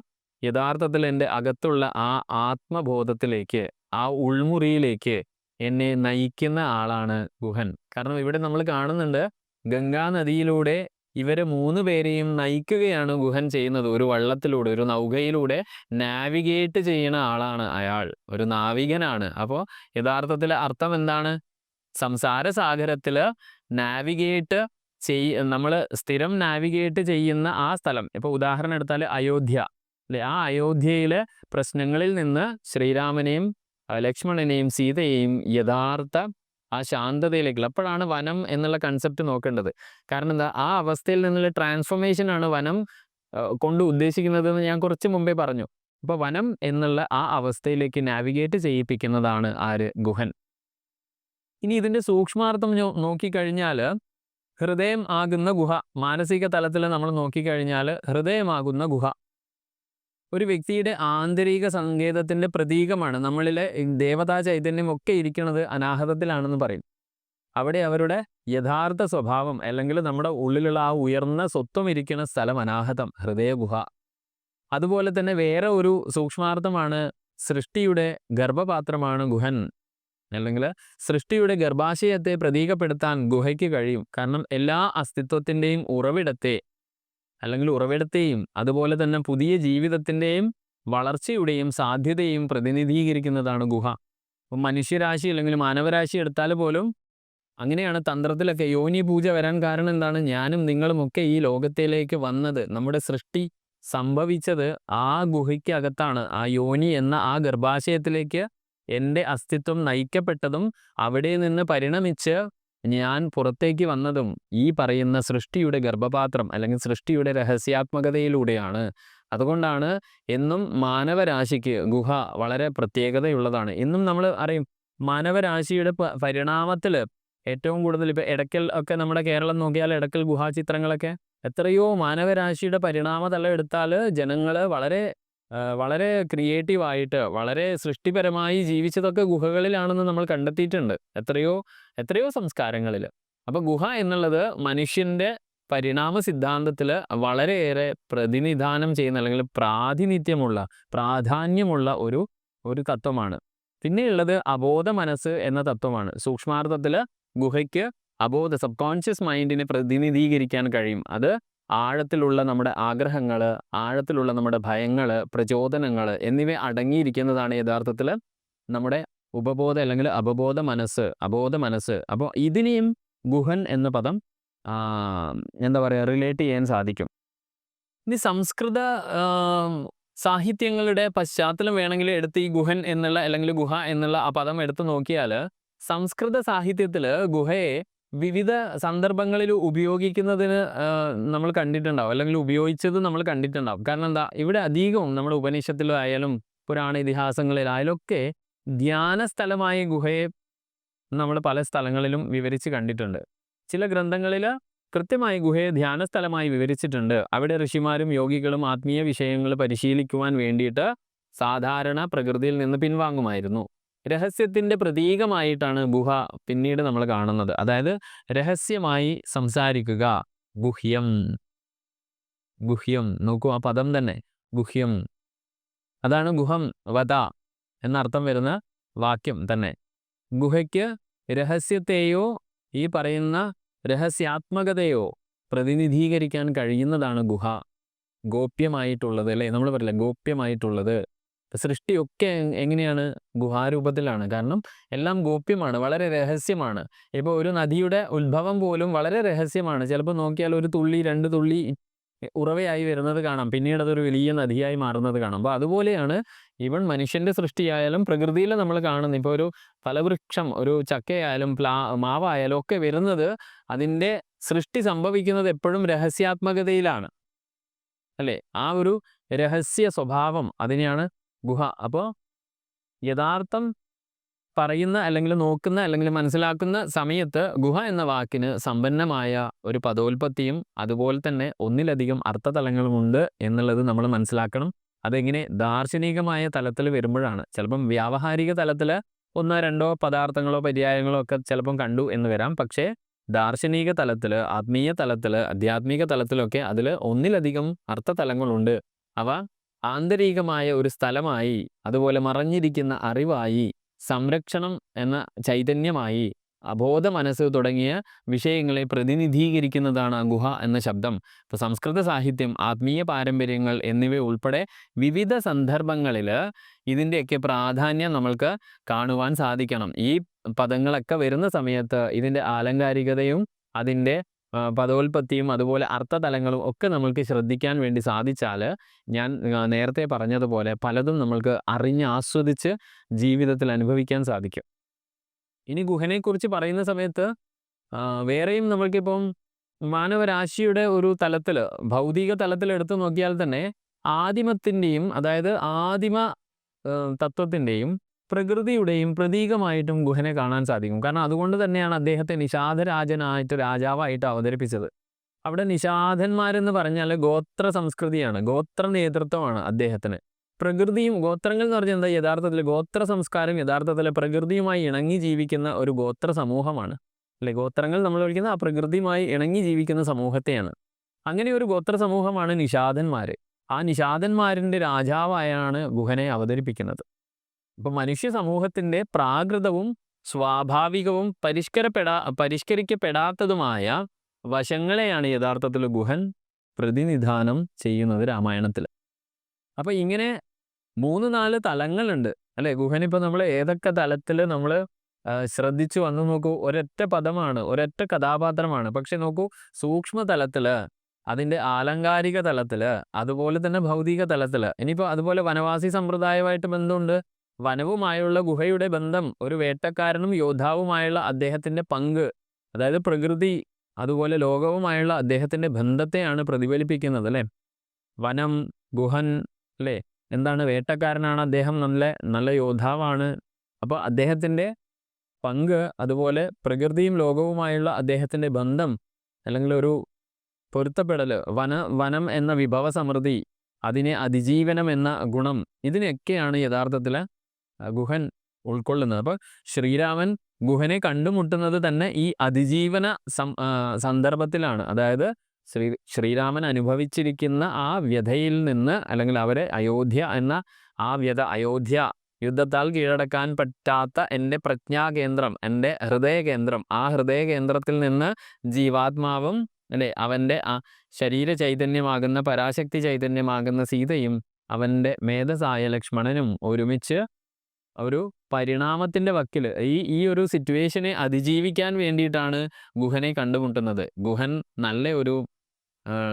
യഥാർത്ഥത്തിൽ എൻ്റെ അകത്തുള്ള ആ ആത്മബോധത്തിലേക്ക്, ആ ഉൾമുറിയിലേക്ക് എന്നെ നയിക്കുന്ന ആളാണ് ഗുഹൻ. കാരണം ഇവിടെ നമ്മൾ കാണുന്നുണ്ട്, ഗംഗാ നദിയിലൂടെ ഇവരെ 3 പേരെയും നയിക്കുകയാണ് ഗുഹൻ ചെയ്യുന്നത്. ഒരു വള്ളത്തിലൂടെ, ഒരു നൗകയിലൂടെ നാവിഗേറ്റ് ചെയ്യുന്ന ആളാണ് അയാൾ, ഒരു നാവികനാണ്. അപ്പോൾ യഥാർത്ഥത്തിൽ അർത്ഥം എന്താണ്? സംസാര സാഗരത്തിൽ നാവിഗേറ്റ് നമ്മൾ സ്ഥിരം നാവിഗേറ്റ് ചെയ്യുന്ന ആ സ്ഥലം. ഇപ്പോൾ ഉദാഹരണം എടുത്താൽ അയോധ്യ, അല്ലെ? ആ അയോധ്യയിലെ പ്രശ്നങ്ങളിൽ നിന്ന് ശ്രീരാമനെയും ലക്ഷ്മണനെയും സീതയെയും യഥാർത്ഥ ആ ശാന്തതയിലേക്ക്, അപ്പോഴാണ് വനം എന്നുള്ള കൺസെപ്റ്റ് നോക്കേണ്ടത്. കാരണം എന്താ? ആ അവസ്ഥയിൽ നിന്നുള്ള ട്രാൻസ്ഫോർമേഷനാണ് വനം കൊണ്ട് ഉദ്ദേശിക്കുന്നതെന്ന് ഞാൻ കുറച്ച് മുമ്പേ പറഞ്ഞു. അപ്പോൾ വനം എന്നുള്ള ആ അവസ്ഥയിലേക്ക് നാവിഗേറ്റ് ചെയ്യിപ്പിക്കുന്നതാണ് ആര്? ഗുഹൻ. ഇനി ഇതിൻ്റെ സൂക്ഷ്മാർത്ഥം നോക്കിക്കഴിഞ്ഞാൽ ഹൃദയം ആകുന്ന ഗുഹ, മാനസിക തലത്തിൽ നമ്മൾ നോക്കിക്കഴിഞ്ഞാൽ ഹൃദയമാകുന്ന ഗുഹ ഒരു വ്യക്തിയുടെ ആന്തരിക സങ്കേതത്തിൻ്റെ പ്രതീകമാണ്. നമ്മളിലെ ദേവതാ ചൈതന്യം ഒക്കെ ഇരിക്കുന്നത് അനാഹതത്തിലാണെന്ന് പറയും. അവിടെ അവരുടെ യഥാർത്ഥ സ്വഭാവം അല്ലെങ്കിൽ നമ്മുടെ ഉള്ളിലുള്ള ആ ഉയർന്ന സ്വത്വം ഇരിക്കുന്ന സ്ഥലം അനാഹതം, ഹൃദയഗുഹ. അതുപോലെ തന്നെ വേറെ ഒരു സൂക്ഷ്മാർത്ഥമാണ് സൃഷ്ടിയുടെ ഗർഭപാത്രമാണ് ഗുഹൻ. അല്ലെങ്കിൽ സൃഷ്ടിയുടെ ഗർഭാശയത്തെ പ്രതീകപ്പെടുത്താൻ ഗുഹയ്ക്ക് കഴിയും. കാരണം എല്ലാ അസ്തിത്വത്തിൻ്റെയും ഉറവിടത്തെയും അതുപോലെ തന്നെ പുതിയ ജീവിതത്തിൻ്റെയും വളർച്ചയുടെയും സാധ്യതയും പ്രതിനിധീകരിക്കുന്നതാണ് ഗുഹ. അപ്പം മനുഷ്യരാശി അല്ലെങ്കിൽ മാനവരാശി എടുത്താൽ പോലും അങ്ങനെയാണ് തന്ത്രത്തിലൊക്കെ യോനി പൂജ വരാൻ കാരണം എന്താണ്? ഞാനും നിങ്ങളുമൊക്കെ ഈ ലോകത്തിലേക്ക് വന്നത്, നമ്മുടെ സൃഷ്ടി സംഭവിച്ചത് ആ ഗുഹയ്ക്കകത്താണ്. ആ യോനി എന്ന ആ ഗർഭാശയത്തിലേക്ക് എൻ്റെ അസ്തിത്വം നയിക്കപ്പെട്ടതും അവിടെ നിന്ന് പരിണമിച്ച് ഞാൻ പുറത്തേക്ക് വന്നതും ഈ പറയുന്ന സൃഷ്ടിയുടെ ഗർഭപാത്രം അല്ലെങ്കിൽ സൃഷ്ടിയുടെ രഹസ്യാത്മകതയിലൂടെയാണ്. അതുകൊണ്ടാണ് എന്നും മാനവരാശിക്ക് ഗുഹ വളരെ പ്രത്യേകതയുള്ളതാണ്. എന്നും നമ്മൾ അറിയും മാനവരാശിയുടെ പരിണാമത്തിൽ ഏറ്റവും കൂടുതൽ ഇപ്പോൾ എടക്കൽ ഒക്കെ നമ്മുടെ കേരളം നോക്കിയാൽ എടക്കൽ ഗുഹാചിത്രങ്ങളൊക്കെ എത്രയോ മാനവരാശിയുടെ പരിണാമതലം എടുത്താൽ ജനങ്ങൾ വളരെ വളരെ ക്രിയേറ്റീവായിട്ട് വളരെ സൃഷ്ടിപരമായി ജീവിച്ചതൊക്കെ ഗുഹകളിലാണെന്ന് നമ്മൾ കണ്ടെത്തിയിട്ടുണ്ട് എത്രയോ എത്രയോ സംസ്കാരങ്ങളിൽ. അപ്പോൾ ഗുഹ എന്നുള്ളത് മനുഷ്യൻ്റെ പരിണാമ സിദ്ധാന്തത്തിൽ വളരെയേറെ പ്രതിനിധാനം ചെയ്യുന്ന അല്ലെങ്കിൽ പ്രാധാന്യമുള്ള ഒരു തത്വമാണ്. പിന്നെയുള്ളത് അബോധ മനസ്സ് എന്ന തത്വമാണ്. സൂക്ഷ്മാർത്ഥത്തിൽ ഗുഹയ്ക്ക് സബ് കോൺഷ്യസ് മൈൻഡിനെ പ്രതിനിധീകരിക്കാൻ കഴിയും. അത് ആഴത്തിലുള്ള നമ്മുടെ ആഗ്രഹങ്ങൾ, ആഴത്തിലുള്ള നമ്മുടെ ഭയങ്ങൾ, പ്രചോദനങ്ങൾ എന്നിവ അടങ്ങിയിരിക്കുന്നതാണ് യഥാർത്ഥത്തിൽ നമ്മുടെ ഉപബോധ അല്ലെങ്കിൽ അബോധ മനസ്സ്. അപ്പോൾ ഇതിനെയും ഗുഹൻ എന്ന പദം എന്താ പറയുക റിലേറ്റ് ചെയ്യാൻ സാധിക്കും. ഇനി സംസ്കൃത സാഹിത്യങ്ങളുടെ പശ്ചാത്തലം വേണമെങ്കിൽ എടുത്ത് ഈ ഗുഹൻ എന്നുള്ള അല്ലെങ്കിൽ ഗുഹ എന്നുള്ള ആ പദം എടുത്ത് നോക്കിയാൽ സംസ്കൃത സാഹിത്യത്തിൽ ഗുഹയെ വിവിധ സന്ദർഭങ്ങളിൽ ഉപയോഗിക്കുന്നതിന് നമ്മൾ കണ്ടിട്ടുണ്ടാവും, അല്ലെങ്കിൽ ഉപയോഗിച്ചത് നമ്മൾ കണ്ടിട്ടുണ്ടാവും. കാരണം എന്താ, ഇവിടെ അധികവും നമ്മുടെ ഉപനിഷത്തിലായാലും പുരാണ ഇതിഹാസങ്ങളിലായാലും ഒക്കെ ധ്യാന സ്ഥലമായ ഗുഹയെ നമ്മൾ പല സ്ഥലങ്ങളിലും വിവരിച്ച് കണ്ടിട്ടുണ്ട്. ചില ഗ്രന്ഥങ്ങളിൽ കൃത്യമായി ഗുഹയെ ധ്യാന സ്ഥലമായി വിവരിച്ചിട്ടുണ്ട്. അവിടെ ഋഷിമാരും യോഗികളും ആത്മീയ വിഷയങ്ങൾ പരിശീലിക്കുവാൻ വേണ്ടിയിട്ട് സാധാരണ പ്രകൃതിയിൽ നിന്ന് പിൻവാങ്ങുമായിരുന്നു. രഹസ്യത്തിൻ്റെ പ്രതീകമായിട്ടാണ് ഗുഹ പിന്നീട് നമ്മൾ കാണുന്നത്. അതായത് രഹസ്യമായി സംസാരിക്കുക, ഗുഹ്യം. നോക്കൂ ആ പദം തന്നെ, ഗുഹ്യം. അതാണ് ഗുഹം വദ എന്നർത്ഥം വരുന്ന വാക്യം തന്നെ. ഗുഹയ്ക്ക് രഹസ്യത്തെയോ ഈ പറയുന്ന രഹസ്യാത്മകതയോ പ്രതിനിധീകരിക്കാൻ കഴിയുന്നതാണ് ഗുഹ. ഗോപ്യമായിട്ടുള്ളത് അല്ലേ, നമ്മൾ പറയില്ല ഗോപ്യമായിട്ടുള്ളത്. സൃഷ്ടിയൊക്കെ എങ്ങനെയാണ്? ഗുഹാരൂപത്തിലാണ്. കാരണം എല്ലാം ഗോപ്യമാണ്, വളരെ രഹസ്യമാണ്. ഇപ്പോൾ ഒരു നദിയുടെ ഉത്ഭവം പോലും വളരെ രഹസ്യമാണ്. ചിലപ്പോൾ നോക്കിയാൽ ഒരു തുള്ളി 2 തുള്ളി ഉറവയായി വരുന്നത് കാണാം, പിന്നീട് അതൊരു വലിയ നദിയായി മാറുന്നത് കാണാം. അപ്പോൾ അതുപോലെയാണ് ഈവൻ മനുഷ്യൻ്റെ സൃഷ്ടിയായാലും പ്രകൃതിയിൽ നമ്മൾ കാണുന്നത്. ഇപ്പോൾ ഒരു ഫലവൃക്ഷം, ഒരു ചക്കയായാലും മാവായാലും ഒക്കെ വരുന്നത്, അതിൻ്റെ സൃഷ്ടി സംഭവിക്കുന്നത് എപ്പോഴും രഹസ്യാത്മകതയിലാണ് അല്ലേ. ആ ഒരു രഹസ്യ സ്വഭാവം അതിനെയാണ് ഗുഹ. അപ്പോൾ യഥാർത്ഥം പറയുന്ന അല്ലെങ്കിൽ നോക്കുന്ന അല്ലെങ്കിൽ മനസ്സിലാക്കുന്ന സമയത്ത് ഗുഹ എന്ന വാക്കിന് സമ്പന്നമായ ഒരു പദോൽപത്തിയും അതുപോലെ തന്നെ ഒന്നിലധികം അർത്ഥതലങ്ങളുമുണ്ട് എന്നുള്ളത് നമ്മൾ മനസ്സിലാക്കണം. അതെങ്ങനെ ദാർശനികമായ തലത്തിൽ വരുമ്പോഴാണ്. ചിലപ്പം വ്യാവഹാരിക തലത്തിൽ 1-2 പദാർത്ഥങ്ങളോ പര്യായങ്ങളോ ഒക്കെ ചിലപ്പം കണ്ടു എന്ന് വരാം. പക്ഷേ ദാർശനിക തലത്തിൽ, ആത്മീയ തലത്തിൽ, ആധ്യാത്മിക തലത്തിലൊക്കെ അതിൽ ഒന്നിലധികം അർത്ഥതലങ്ങളുണ്ട്. അവ ആന്തരികമായ ഒരു സ്ഥലമായി, അതുപോലെ മറഞ്ഞിരിക്കുന്ന അറിവായി, സംരക്ഷണം എന്ന ചൈതന്യമായി, അബോധ മനസ്സ് തുടങ്ങിയ വിഷയങ്ങളെ പ്രതിനിധീകരിക്കുന്നതാണ് ഗുഹ എന്ന ശബ്ദം. ഇപ്പോൾ സംസ്കൃത സാഹിത്യം, ആത്മീയ പാരമ്പര്യങ്ങൾ എന്നിവ ഉൾപ്പെടെ വിവിധ സന്ദർഭങ്ങളിൽ ഇതിൻ്റെയൊക്കെ പ്രാധാന്യം നമ്മൾക്ക് കാണുവാൻ സാധിക്കണം. ഈ പദങ്ങളൊക്കെ വരുന്ന സമയത്ത് ഇതിൻ്റെ ആലങ്കാരികതയും അതിൻ്റെ പദോൽപത്തിയും അതുപോലെ അർത്ഥതലങ്ങളും ഒക്കെ നമ്മൾക്ക് ശ്രദ്ധിക്കാൻ വേണ്ടി സാധിച്ചാൽ ഞാൻ നേരത്തെ പറഞ്ഞതുപോലെ പലതും നമ്മൾക്ക് ആസ്വദിച്ച് ജീവിതത്തിൽ അനുഭവിക്കാൻ സാധിക്കും. ഇനി ഗുഹനെക്കുറിച്ച് പറയുന്ന സമയത്ത് വേറെയും നമ്മൾക്കിപ്പം മാനവരാശിയുടെ ഒരു തലത്തിൽ, ഭൗതിക തലത്തിൽ എടുത്തു നോക്കിയാൽ തന്നെ ആദിമത്തിൻ്റെയും അതായത് ആദിമ തത്വത്തിൻ്റെയും പ്രകൃതിയുടെയും പ്രതീകമായിട്ടും ഗുഹനെ കാണാൻ സാധിക്കും. കാരണം അതുകൊണ്ട് തന്നെയാണ് അദ്ദേഹത്തെ നിഷാദരാജനായിട്ട് രാജാവായിട്ട് അവതരിപ്പിച്ചത്. അവിടെ നിഷാദന്മാരെന്ന് പറഞ്ഞാൽ ഗോത്ര സംസ്കൃതിയാണ്, ഗോത്ര നേതൃത്വമാണ് അദ്ദേഹത്തിന്. പ്രകൃതിയും ഗോത്രങ്ങൾ എന്ന് പറഞ്ഞാൽ എന്താ, യഥാർത്ഥത്തിൽ ഗോത്ര സംസ്കാരം യഥാർത്ഥത്തിൽ പ്രകൃതിയുമായി ഇണങ്ങി ജീവിക്കുന്ന ഒരു ഗോത്ര സമൂഹമാണ് അല്ലെ. ഗോത്രങ്ങൾ നമ്മൾ വിളിക്കുന്ന ആ പ്രകൃതിയുമായി ഇണങ്ങി ജീവിക്കുന്ന സമൂഹത്തെയാണ്. അങ്ങനെ ഒരു ഗോത്ര സമൂഹമാണ് നിഷാദന്മാർ. ആ നിഷാദന്മാരിൻ്റെ രാജാവായാണ് ഗുഹനെ അവതരിപ്പിക്കുന്നത്. ഇപ്പം മനുഷ്യ സമൂഹത്തിൻ്റെ പ്രാകൃതവും സ്വാഭാവികവും പരിഷ്കരിക്കപ്പെടാത്തതുമായ വശങ്ങളെയാണ് യഥാർത്ഥത്തിൽ ഗുഹൻ പ്രതിനിധാനം ചെയ്യുന്നത് രാമായണത്തിൽ. അപ്പം ഇങ്ങനെ 3-4 തലങ്ങളുണ്ട് അല്ലേ. ഗുഹനിപ്പോൾ നമ്മൾ ഏതൊക്കെ തലത്തിൽ നമ്മൾ ശ്രദ്ധിച്ചു വന്നു നോക്കൂ, ഒരൊറ്റ പദമാണ്, ഒരൊറ്റ കഥാപാത്രമാണ്. പക്ഷെ നോക്കൂ, സൂക്ഷ്മതലത്തില്, അതിൻ്റെ ആലങ്കാരിക തലത്തില്, അതുപോലെ തന്നെ ഭൗതിക തലത്തില്, ഇനിയിപ്പോൾ അതുപോലെ വനവാസി സമ്പ്രദായമായിട്ട് ബന്ധമുണ്ട്. വനവുമായുള്ള ഗുഹയുടെ ബന്ധം, ഒരു വേട്ടക്കാരനും യോദ്ധാവുമായുള്ള അദ്ദേഹത്തിൻ്റെ പങ്ക്, അതായത് പ്രകൃതി അതുപോലെ ലോകവുമായുള്ള അദ്ദേഹത്തിൻ്റെ ബന്ധത്തെയാണ് പ്രതിഫലിപ്പിക്കുന്നത് അല്ലേ. വനം, ഗുഹൻ അല്ലേ, എന്താണ്, വേട്ടക്കാരനാണ് അദ്ദേഹം, നല്ല നല്ല യോദ്ധാവാണ്. അപ്പോൾ അദ്ദേഹത്തിൻ്റെ പങ്ക്, അതുപോലെ പ്രകൃതിയും ലോകവുമായുള്ള അദ്ദേഹത്തിൻ്റെ ബന്ധം, അല്ലെങ്കിൽ ഒരു പൊരുത്തപ്പെടൽ, വനം എന്ന വിഭവ സമൃദ്ധി, അതിനെ അതിജീവനം എന്ന ഗുണം, ഇതിനൊക്കെയാണ് യഥാർത്ഥത്തിൽ ഗുഹൻ ഉൾക്കൊള്ളുന്നത്. അപ്പോൾ ശ്രീരാമൻ ഗുഹനെ കണ്ടുമുട്ടുന്നത് തന്നെ ഈ അതിജീവന സന്ദർഭത്തിലാണ്. അതായത് ശ്രീരാമൻ അനുഭവിച്ചിരിക്കുന്ന ആ വ്യഥയിൽ നിന്ന്, അല്ലെങ്കിൽ അവരെ അയോധ്യ എന്ന ആ വ്യഥ, അയോധ്യ യുദ്ധത്താൽ കീഴടക്കാൻ പറ്റാത്ത എൻ്റെ പ്രജ്ഞാകേന്ദ്രം, എൻ്റെ ഹൃദയകേന്ദ്രം, ആ ഹൃദയകേന്ദ്രത്തിൽ നിന്ന് ജീവാത്മാവും അല്ലേ, അവൻ്റെ ആ ശരീര ചൈതന്യമാകുന്ന, പരാശക്തി ചൈതന്യമാകുന്ന സീതയും അവൻ്റെ മേധസായ ലക്ഷ്മണനും ഒരുമിച്ച് ഒരു പരിണാമത്തിൻ്റെ വക്കിൽ, ഈ ഒരു സിറ്റുവേഷനെ അതിജീവിക്കാൻ വേണ്ടിയിട്ടാണ് ഗുഹനെ കണ്ടുമുട്ടുന്നത്. ഗുഹൻ നല്ല ഒരു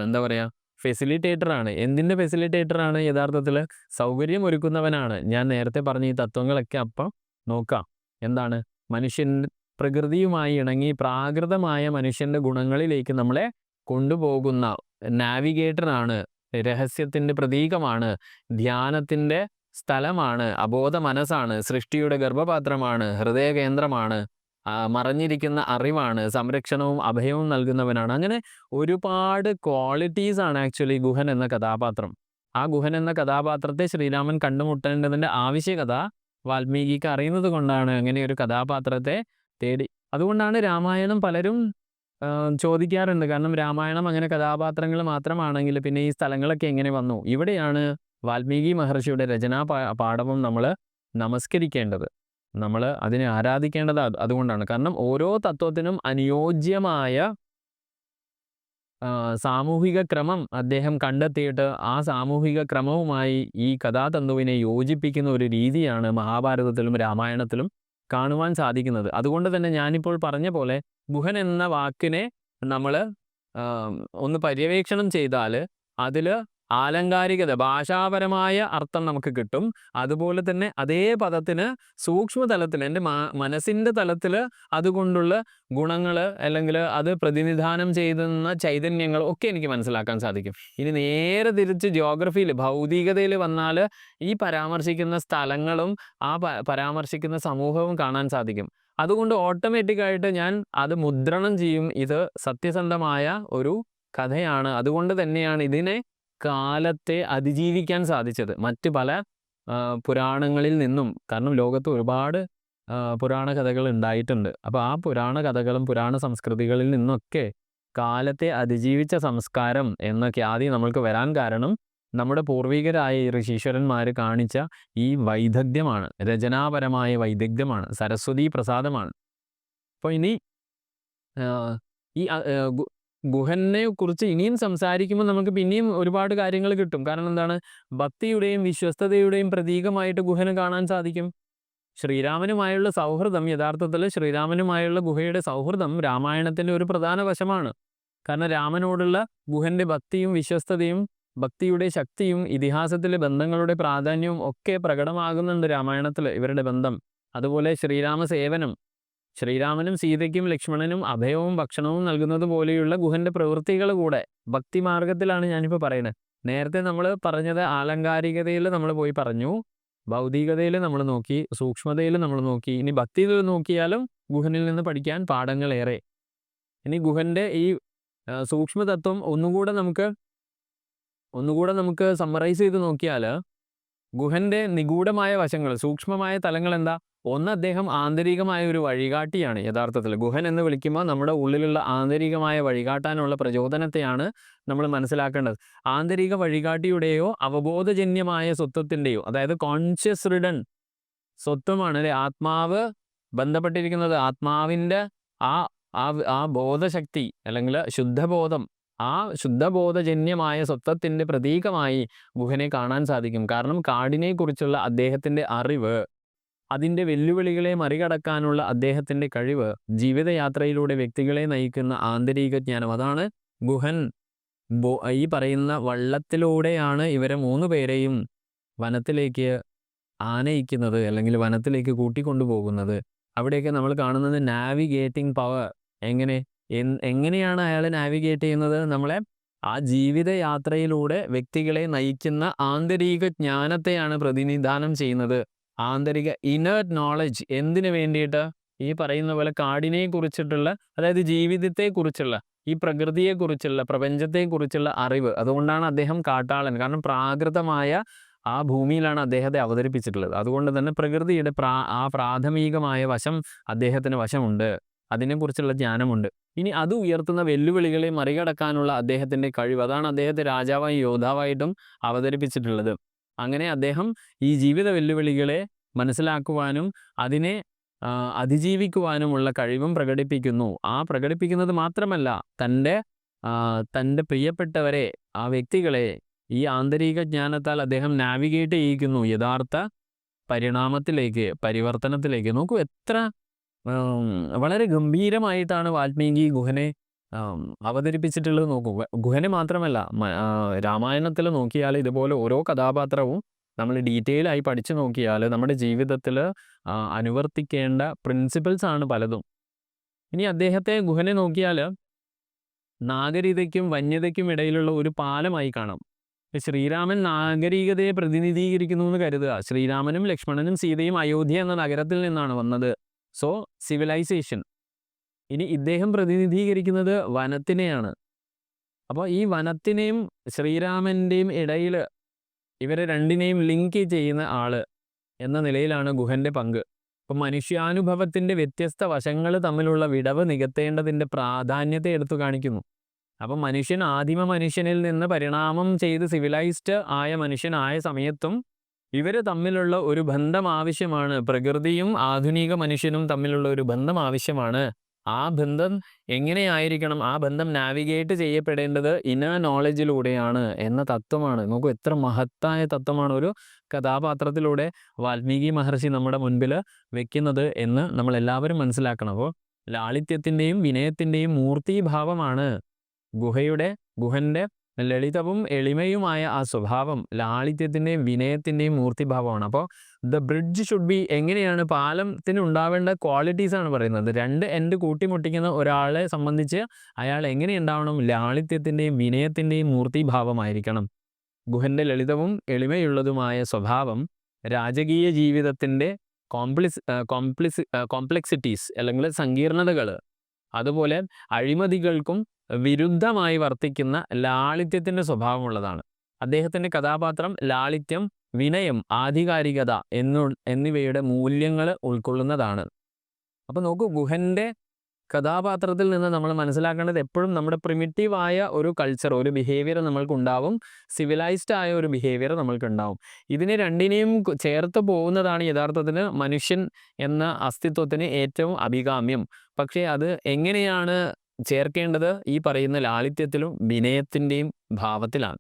എന്താ പറയുക, ഫെസിലിറ്റേറ്ററാണ്. എന്തിൻ്റെ ഫെസിലിറ്റേറ്ററാണ്? യഥാർത്ഥത്തിൽ സൗകര്യം ഒരുക്കുന്നവനാണ്. ഞാൻ നേരത്തെ പറഞ്ഞ ഈ തത്വങ്ങളൊക്കെ അപ്പം നോക്കാം. എന്താണ്? മനുഷ്യൻ പ്രകൃതിയുമായി ഇണങ്ങി പ്രാകൃതമായ മനുഷ്യൻ്റെ ഗുണങ്ങളിലേക്ക് നമ്മളെ കൊണ്ടുപോകുന്ന നാവിഗേറ്ററാണ്, രഹസ്യത്തിൻ്റെ പ്രതീകമാണ്, ധ്യാനത്തിൻ്റെ സ്ഥലമാണ്, അബോധ മനസ്സാണ്, സൃഷ്ടിയുടെ ഗർഭപാത്രമാണ്, ഹൃദയകേന്ദ്രമാണ്, മറഞ്ഞിരിക്കുന്ന അറിവാണ്, സംരക്ഷണവും അഭയവും നൽകുന്നവനാണ്. അങ്ങനെ ഒരുപാട് ക്വാളിറ്റീസാണ് ആക്ച്വലി ഗുഹൻ എന്ന കഥാപാത്രം. ആ ഗുഹൻ എന്ന കഥാപാത്രത്തെ ശ്രീരാമൻ കണ്ടുമുട്ടേണ്ടതിൻ്റെ ആവശ്യകത വാൽമീകിക്ക് അറിയുന്നത് കൊണ്ടാണ് അങ്ങനെ ഒരു കഥാപാത്രത്തെ തേടി. അതുകൊണ്ടാണ് രാമായണം പലരും ചോദിക്കാറുണ്ട്. കാരണം രാമായണം അങ്ങനെ കഥാപാത്രങ്ങൾ മാത്രമാണെങ്കിൽ പിന്നെ ഈ സ്ഥലങ്ങളൊക്കെ എങ്ങനെ വന്നു? ഇവിടെയാണ് വാൽമീകി മഹർഷിയുടെ രചനാ പാഠവും നമ്മൾ നമസ്കരിക്കേണ്ടത്, നമ്മൾ അതിനെ ആരാധിക്കേണ്ടത് അതുകൊണ്ടാണ്. കാരണം ഓരോ തത്വത്തിനും അനുയോജ്യമായ സാമൂഹിക ക്രമം അദ്ദേഹം കണ്ടെത്തിയിട്ട് ആ സാമൂഹിക ക്രമവുമായി ഈ കഥാതന്തുവിനെ യോജിപ്പിക്കുന്ന ഒരു രീതിയാണ് മഹാഭാരതത്തിലും രാമായണത്തിലും കാണുവാൻ സാധിക്കുന്നത്. അതുകൊണ്ട് തന്നെ ഞാനിപ്പോൾ പറഞ്ഞ പോലെ ഗുഹൻ എന്ന വാക്കിനെ നമ്മൾ ഒന്ന് പര്യവേക്ഷണം ചെയ്താൽ അതിൽ ആലങ്കാരികത, ഭാഷാപരമായ അർത്ഥം നമുക്ക് കിട്ടും. അതുപോലെ തന്നെ അതേ പദത്തിന് സൂക്ഷ്മതലത്തിൽ, എൻ്റെ മനസ്സിൻ്റെ തലത്തിൽ അതുകൊണ്ടുള്ള ഗുണങ്ങൾ, അല്ലെങ്കിൽ അത് പ്രതിനിധാനം ചെയ്യുന്ന ചൈതന്യങ്ങൾ ഒക്കെ എനിക്ക് മനസ്സിലാക്കാൻ സാധിക്കും. ഇനി നേരെ തിരിച്ച് ജിയോഗ്രഫിയിൽ, ഭൗതികതയിൽ വന്നാൽ ഈ പരാമർശിക്കുന്ന സ്ഥലങ്ങളും ആ പരാമർശിക്കുന്ന സമൂഹവും കാണാൻ സാധിക്കും. അതുകൊണ്ട് ഓട്ടോമാറ്റിക്കായിട്ട് ഞാൻ അത് മുദ്രണം ചെയ്യും, ഇത് സത്യസന്ധമായ ഒരു കഥയാണ്. അതുകൊണ്ട് തന്നെയാണ് ഇതിനെ കാലത്തെ അതിജീവിക്കാൻ സാധിച്ചത് മറ്റ് പല പുരാണങ്ങളിൽ നിന്നും. കാരണം ലോകത്ത് ഒരുപാട് പുരാണ കഥകൾ ഉണ്ടായിട്ടുണ്ട്. അപ്പോൾ ആ പുരാണ കഥകളും പുരാണ സംസ്കൃതികളിൽ നിന്നൊക്കെ കാലത്തെ അതിജീവിച്ച സംസ്കാരം എന്ന ഖ്യാതി നമ്മൾക്ക് വരാൻ കാരണം നമ്മുടെ പൂർവികരായ ഋഷീശ്വരന്മാർ കാണിച്ച ഈ വൈദഗ്ധ്യമാണ്, രചനാപരമായ വൈദഗ്ധ്യമാണ്, സരസ്വതി പ്രസാദമാണ്. അപ്പോൾ ഇനി ഈ ഗുഹനെ കുറിച്ച് ഇനിയും സംസാരിക്കുമ്പോൾ നമുക്ക് പിന്നെയും ഒരുപാട് കാര്യങ്ങൾ കിട്ടും. കാരണം എന്താണ്? ഭക്തിയുടെയും വിശ്വസ്തതയുടെയും പ്രതീകമായിട്ട് ഗുഹനെ കാണാൻ സാധിക്കും. ശ്രീരാമനുമായുള്ള സൗഹൃദം, യഥാർത്ഥത്തിൽ ശ്രീരാമനുമായുള്ള ഗുഹയുടെ സൗഹൃദം രാമായണത്തിൻ്റെ ഒരു പ്രധാന വശമാണ്. കാരണം രാമനോടുള്ള ഗുഹൻ്റെ ഭക്തിയും വിശ്വസ്തതയും, ഭക്തിയുടെ ശക്തിയും, ഇതിഹാസത്തിലെ ബന്ധങ്ങളുടെ പ്രാധാന്യവും ഒക്കെ പ്രകടമാകുന്നുണ്ട് രാമായണത്തിൽ, ഇവരുടെ ബന്ധം. അതുപോലെ ശ്രീരാമ സേവനം, ശ്രീരാമനും സീതയ്ക്കും ലക്ഷ്മണനും അഭയവും ഭക്ഷണവും നൽകുന്നത് പോലെയുള്ള ഗുഹൻ്റെ പ്രവൃത്തികൾ കൂടെ ഭക്തിമാർഗത്തിലാണ് ഞാനിപ്പോൾ പറയുന്നത്. നേരത്തെ നമ്മൾ പറഞ്ഞത് ആലങ്കാരികതയിൽ നമ്മൾ പോയി പറഞ്ഞു, ഭൗതികതയിൽ നമ്മൾ നോക്കി, സൂക്ഷ്മതയിൽ നമ്മൾ നോക്കി. ഇനി ഭക്തിയിൽ നോക്കിയാലും ഗുഹനിൽ നിന്ന് പഠിക്കാൻ പാഠങ്ങളേറെ. ഇനി ഗുഹൻ്റെ ഈ സൂക്ഷ്മതത്വം ഒന്നുകൂടെ നമുക്ക് സമ്മറൈസ് ചെയ്ത് നോക്കിയാൽ, ഗുഹൻ്റെ നിഗൂഢമായ വശങ്ങൾ, സൂക്ഷ്മമായ തലങ്ങൾ എന്താ? ഒന്ന്, അദ്ദേഹം ആന്തരികമായ ഒരു വഴികാട്ടിയാണ്. യഥാർത്ഥത്തിൽ ഗുഹൻ എന്ന് വിളിക്കുമ്പോൾ നമ്മുടെ ഉള്ളിലുള്ള ആന്തരികമായ വഴികാട്ടാനുള്ള പ്രചോദനത്തെയാണ് നമ്മൾ മനസ്സിലാക്കേണ്ടത്. ആന്തരിക വഴികാട്ടിയുടെയോ അവബോധജന്യമായ സ്വത്വത്തിൻ്റെയോ, അതായത് കോൺഷ്യസ് റിഡൻ സ്വത്വമാണ് അല്ലെ ആത്മാവ് ബന്ധപ്പെട്ടിരിക്കുന്നത്. ആത്മാവിൻ്റെ ആ ബോധശക്തി, അല്ലെങ്കിൽ ശുദ്ധബോധം, ആ ശുദ്ധബോധജന്യമായ സ്വത്വത്തിൻ്റെ പ്രതീകമായി ഗുഹനെ കാണാൻ സാധിക്കും. കാരണം കാടിനെക്കുറിച്ചുള്ള അദ്ദേഹത്തിൻ്റെ അറിവ്, അതിൻ്റെ വെല്ലുവിളികളെ മറികടക്കാനുള്ള അദ്ദേഹത്തിൻ്റെ കഴിവ്, ജീവിതയാത്രയിലൂടെ വ്യക്തികളെ നയിക്കുന്ന ആന്തരിക ജ്ഞാനം, അതാണ് ഗുഹൻ ഈ പറയുന്ന വള്ളത്തിലൂടെയാണ് ഇവരെ 3 പേരെയും വനത്തിലേക്ക് ആനയിക്കുന്നത്, അല്ലെങ്കിൽ വനത്തിലേക്ക് കൂട്ടിക്കൊണ്ടുപോകുന്നത്. അവിടെയൊക്കെ നമ്മൾ കാണുന്നത് നാവിഗേറ്റിംഗ് പവർ. എങ്ങനെയാണ് അയാൾ നാവിഗേറ്റ് ചെയ്യുന്നത്? നമ്മളെ ആ ജീവിതയാത്രയിലൂടെ വ്യക്തികളെ നയിക്കുന്ന ആന്തരിക ജ്ഞാനത്തെയാണ് പ്രതിനിധാനം ചെയ്യുന്നത്. ആന്തരിക ഇന്നർ നോളജ്. എന്തിനു വേണ്ടിയിട്ട്? ഈ പറയുന്ന പോലെ കാടിനെ കുറിച്ചിട്ടുള്ള, അതായത് ജീവിതത്തെക്കുറിച്ചുള്ള, ഈ പ്രകൃതിയെക്കുറിച്ചുള്ള, പ്രപഞ്ചത്തെക്കുറിച്ചുള്ള അറിവ്. അതുകൊണ്ടാണ് അദ്ദേഹം കാട്ടാളൻ. കാരണം പ്രാകൃതമായ ആ ഭൂമിയിലാണ് അദ്ദേഹത്തെ അവതരിപ്പിച്ചിട്ടുള്ളത്. അതുകൊണ്ട് തന്നെ പ്രകൃതിയുടെ ആ പ്രാഥമികമായ വശം അദ്ദേഹത്തിന് വശമുണ്ട്, അതിനെക്കുറിച്ചുള്ള ജ്ഞാനമുണ്ട്. ഇനി അത് ഉയർത്തുന്ന വെല്ലുവിളികളെ മറികടക്കാനുള്ള അദ്ദേഹത്തിൻ്റെ കഴിവ്, അതാണ് അദ്ദേഹത്തെ രാജാവായി യോദ്ധാവായിട്ടും അവതരിപ്പിച്ചിട്ടുള്ളത്. അങ്ങനെ അദ്ദേഹം ഈ ജീവിത വെല്ലുവിളികളെ മനസ്സിലാക്കുവാനും അതിനെ അതിജീവിക്കുവാനുമുള്ള കഴിവും പ്രകടിപ്പിക്കുന്നു. ആ പ്രകടിപ്പിക്കുന്നത് മാത്രമല്ല, തൻ്റെ പ്രിയപ്പെട്ടവരെ, ആ വ്യക്തികളെ ഈ ആന്തരിക ജ്ഞാനത്താൽ അദ്ദേഹം നാവിഗേറ്റ് ചെയ്യിക്കുന്നു യഥാർത്ഥ പരിവർത്തനത്തിലേക്ക്. നോക്കൂ, എത്ര വളരെ ഗംഭീരമായിട്ടാണ് വാൽമീകി ഗുഹനെ അവതരിപ്പിച്ചിട്ടുള്ളത്. നോക്കൂ, ഗുഹനെ മാത്രമല്ല, രാമായണത്തിൽ നോക്കിയാൽ ഇതുപോലെ ഓരോ കഥാപാത്രവും നമ്മൾ ഡീറ്റെയിൽ ആയി പഠിച്ചു നോക്കിയാൽ നമ്മുടെ ജീവിതത്തിൽ അനുവർത്തിക്കേണ്ട പ്രിൻസിപ്പിൾസ് ആണ് പലതും. ഇനി അദ്ദേഹത്തെ ഗുഹനെ നോക്കിയാൽ നാഗരികതയ്ക്കും വന്യതയ്ക്കും ഇടയിലുള്ള ഒരു പാലമായി കാണാം. ശ്രീരാമൻ നാഗരികതയെ പ്രതിനിധീകരിക്കുന്നു എന്ന് കരുതുക. ശ്രീരാമനും ലക്ഷ്മണനും സീതയും അയോധ്യ എന്ന നഗരത്തിൽ നിന്നാണ് വന്നത്. So civilisation. ഇനി ഇദ്ദേഹം പ്രതിനിധീകരിക്കുന്നത് വനത്തിനെയാണ്. അപ്പോൾ ഈ വനത്തിനെയും ശ്രീരാമൻ്റെയും ഇടയിൽ ഇവരെ രണ്ടിനെയും ലിങ്ക് ചെയ്യുന്ന ആള് എന്ന നിലയിലാണ് ഗുഹൻ്റെ പങ്ക്. അപ്പം മനുഷ്യാനുഭവത്തിൻ്റെ വ്യത്യസ്ത വശങ്ങൾ തമ്മിലുള്ള വിടവ് നികത്തേണ്ടതിൻ്റെ പ്രാധാന്യത്തെ എടുത്തു കാണിക്കുന്നു. അപ്പം മനുഷ്യൻ ആദിമ മനുഷ്യനിൽ നിന്ന് പരിണാമം ചെയ്ത് സിവിലൈസ്ഡ് ആയ മനുഷ്യനായ സമയത്തും ഇവർ തമ്മിലുള്ള ഒരു ബന്ധം ആവശ്യമാണ്. പ്രകൃതിയും ആധുനിക മനുഷ്യനും തമ്മിലുള്ള ഒരു ബന്ധം ആവശ്യമാണ്. ആ ബന്ധം എങ്ങനെയായിരിക്കണം? ആ ബന്ധം നാവിഗേറ്റ് ചെയ്യപ്പെടേണ്ടത് ഇന്നർ നോളജിലൂടെയാണ് എന്ന തത്വമാണ്. നോക്കൂ, എത്ര മഹത്തായ തത്വമാണ് ഒരു കഥാപാത്രത്തിലൂടെ വാൽമീകി മഹർഷി നമ്മുടെ മുൻപിൽ വെക്കുന്നത് എന്ന് നമ്മൾ എല്ലാവരും മനസ്സിലാക്കണം. അപ്പോൾ ലാളിത്യത്തിൻ്റെയും വിനയത്തിൻ്റെയും മൂർത്തീഭാവമാണ് ഗുഹൻ്റെ ലളിതവും എളിമയുമായ ആ സ്വഭാവം ലാളിത്യത്തിൻ്റെയും വിനയത്തിൻ്റെയും മൂർത്തിഭാവമാണ്. അപ്പോൾ ദ ബ്രിഡ്ജ് ഷുഡ് ബി, എങ്ങനെയാണ് പാലത്തിന് ഉണ്ടാവേണ്ട ക്വാളിറ്റീസ് ആണ് പറയുന്നത്. 2 എൻഡ് കൂട്ടിമുട്ടിക്കുന്ന ഒരാളെ സംബന്ധിച്ച് അയാൾ എങ്ങനെ ഉണ്ടാവണം? ലാളിത്യത്തിൻ്റെയും വിനയത്തിൻ്റെയും മൂർത്തിഭാവമായിരിക്കണം. ഗുഹൻ്റെ ലളിതവും എളിമയുള്ളതുമായ സ്വഭാവം രാജകീയ ജീവിതത്തിൻ്റെ കോംപ്ലക്സിറ്റീസ് അല്ലെങ്കിൽ സങ്കീർണതകൾ, അതുപോലെ അഴിമതികൾക്കും വിരുദ്ധമായി വർത്തിക്കുന്ന ലാളിത്യത്തിൻ്റെ സ്വഭാവമുള്ളതാണ്. അദ്ദേഹത്തിൻ്റെ കഥാപാത്രം ലാളിത്യം, വിനയം, ആധികാരികത എന്നിവയുടെ മൂല്യങ്ങൾ ഉൾക്കൊള്ളുന്നതാണ്. അപ്പോൾ നോക്കൂ, ഗുഹൻ്റെ കഥാപാത്രത്തിൽ നിന്ന് നമ്മൾ മനസ്സിലാക്കേണ്ടത് എപ്പോഴും നമ്മുടെ പ്രിമിറ്റീവായ ഒരു കൾച്ചർ, ഒരു ബിഹേവിയർ നമ്മൾക്കുണ്ടാവും, സിവിലൈസ്ഡ് ആയ ഒരു ബിഹേവിയർ നമ്മൾക്കുണ്ടാവും. ഇതിനെ രണ്ടിനെയും ചേർത്ത് പോകുന്നതാണ് യഥാർത്ഥത്തിൽ മനുഷ്യൻ എന്ന അസ്തിത്വത്തിന് ഏറ്റവും അഭികാമ്യം. പക്ഷേ അത് എങ്ങനെയാണ് ചേർക്കേണ്ടത്? ഈ പറയുന്ന ലാളിത്യത്തിലും വിനയത്തിൻ്റെയും ഭാവത്തിലാണ്.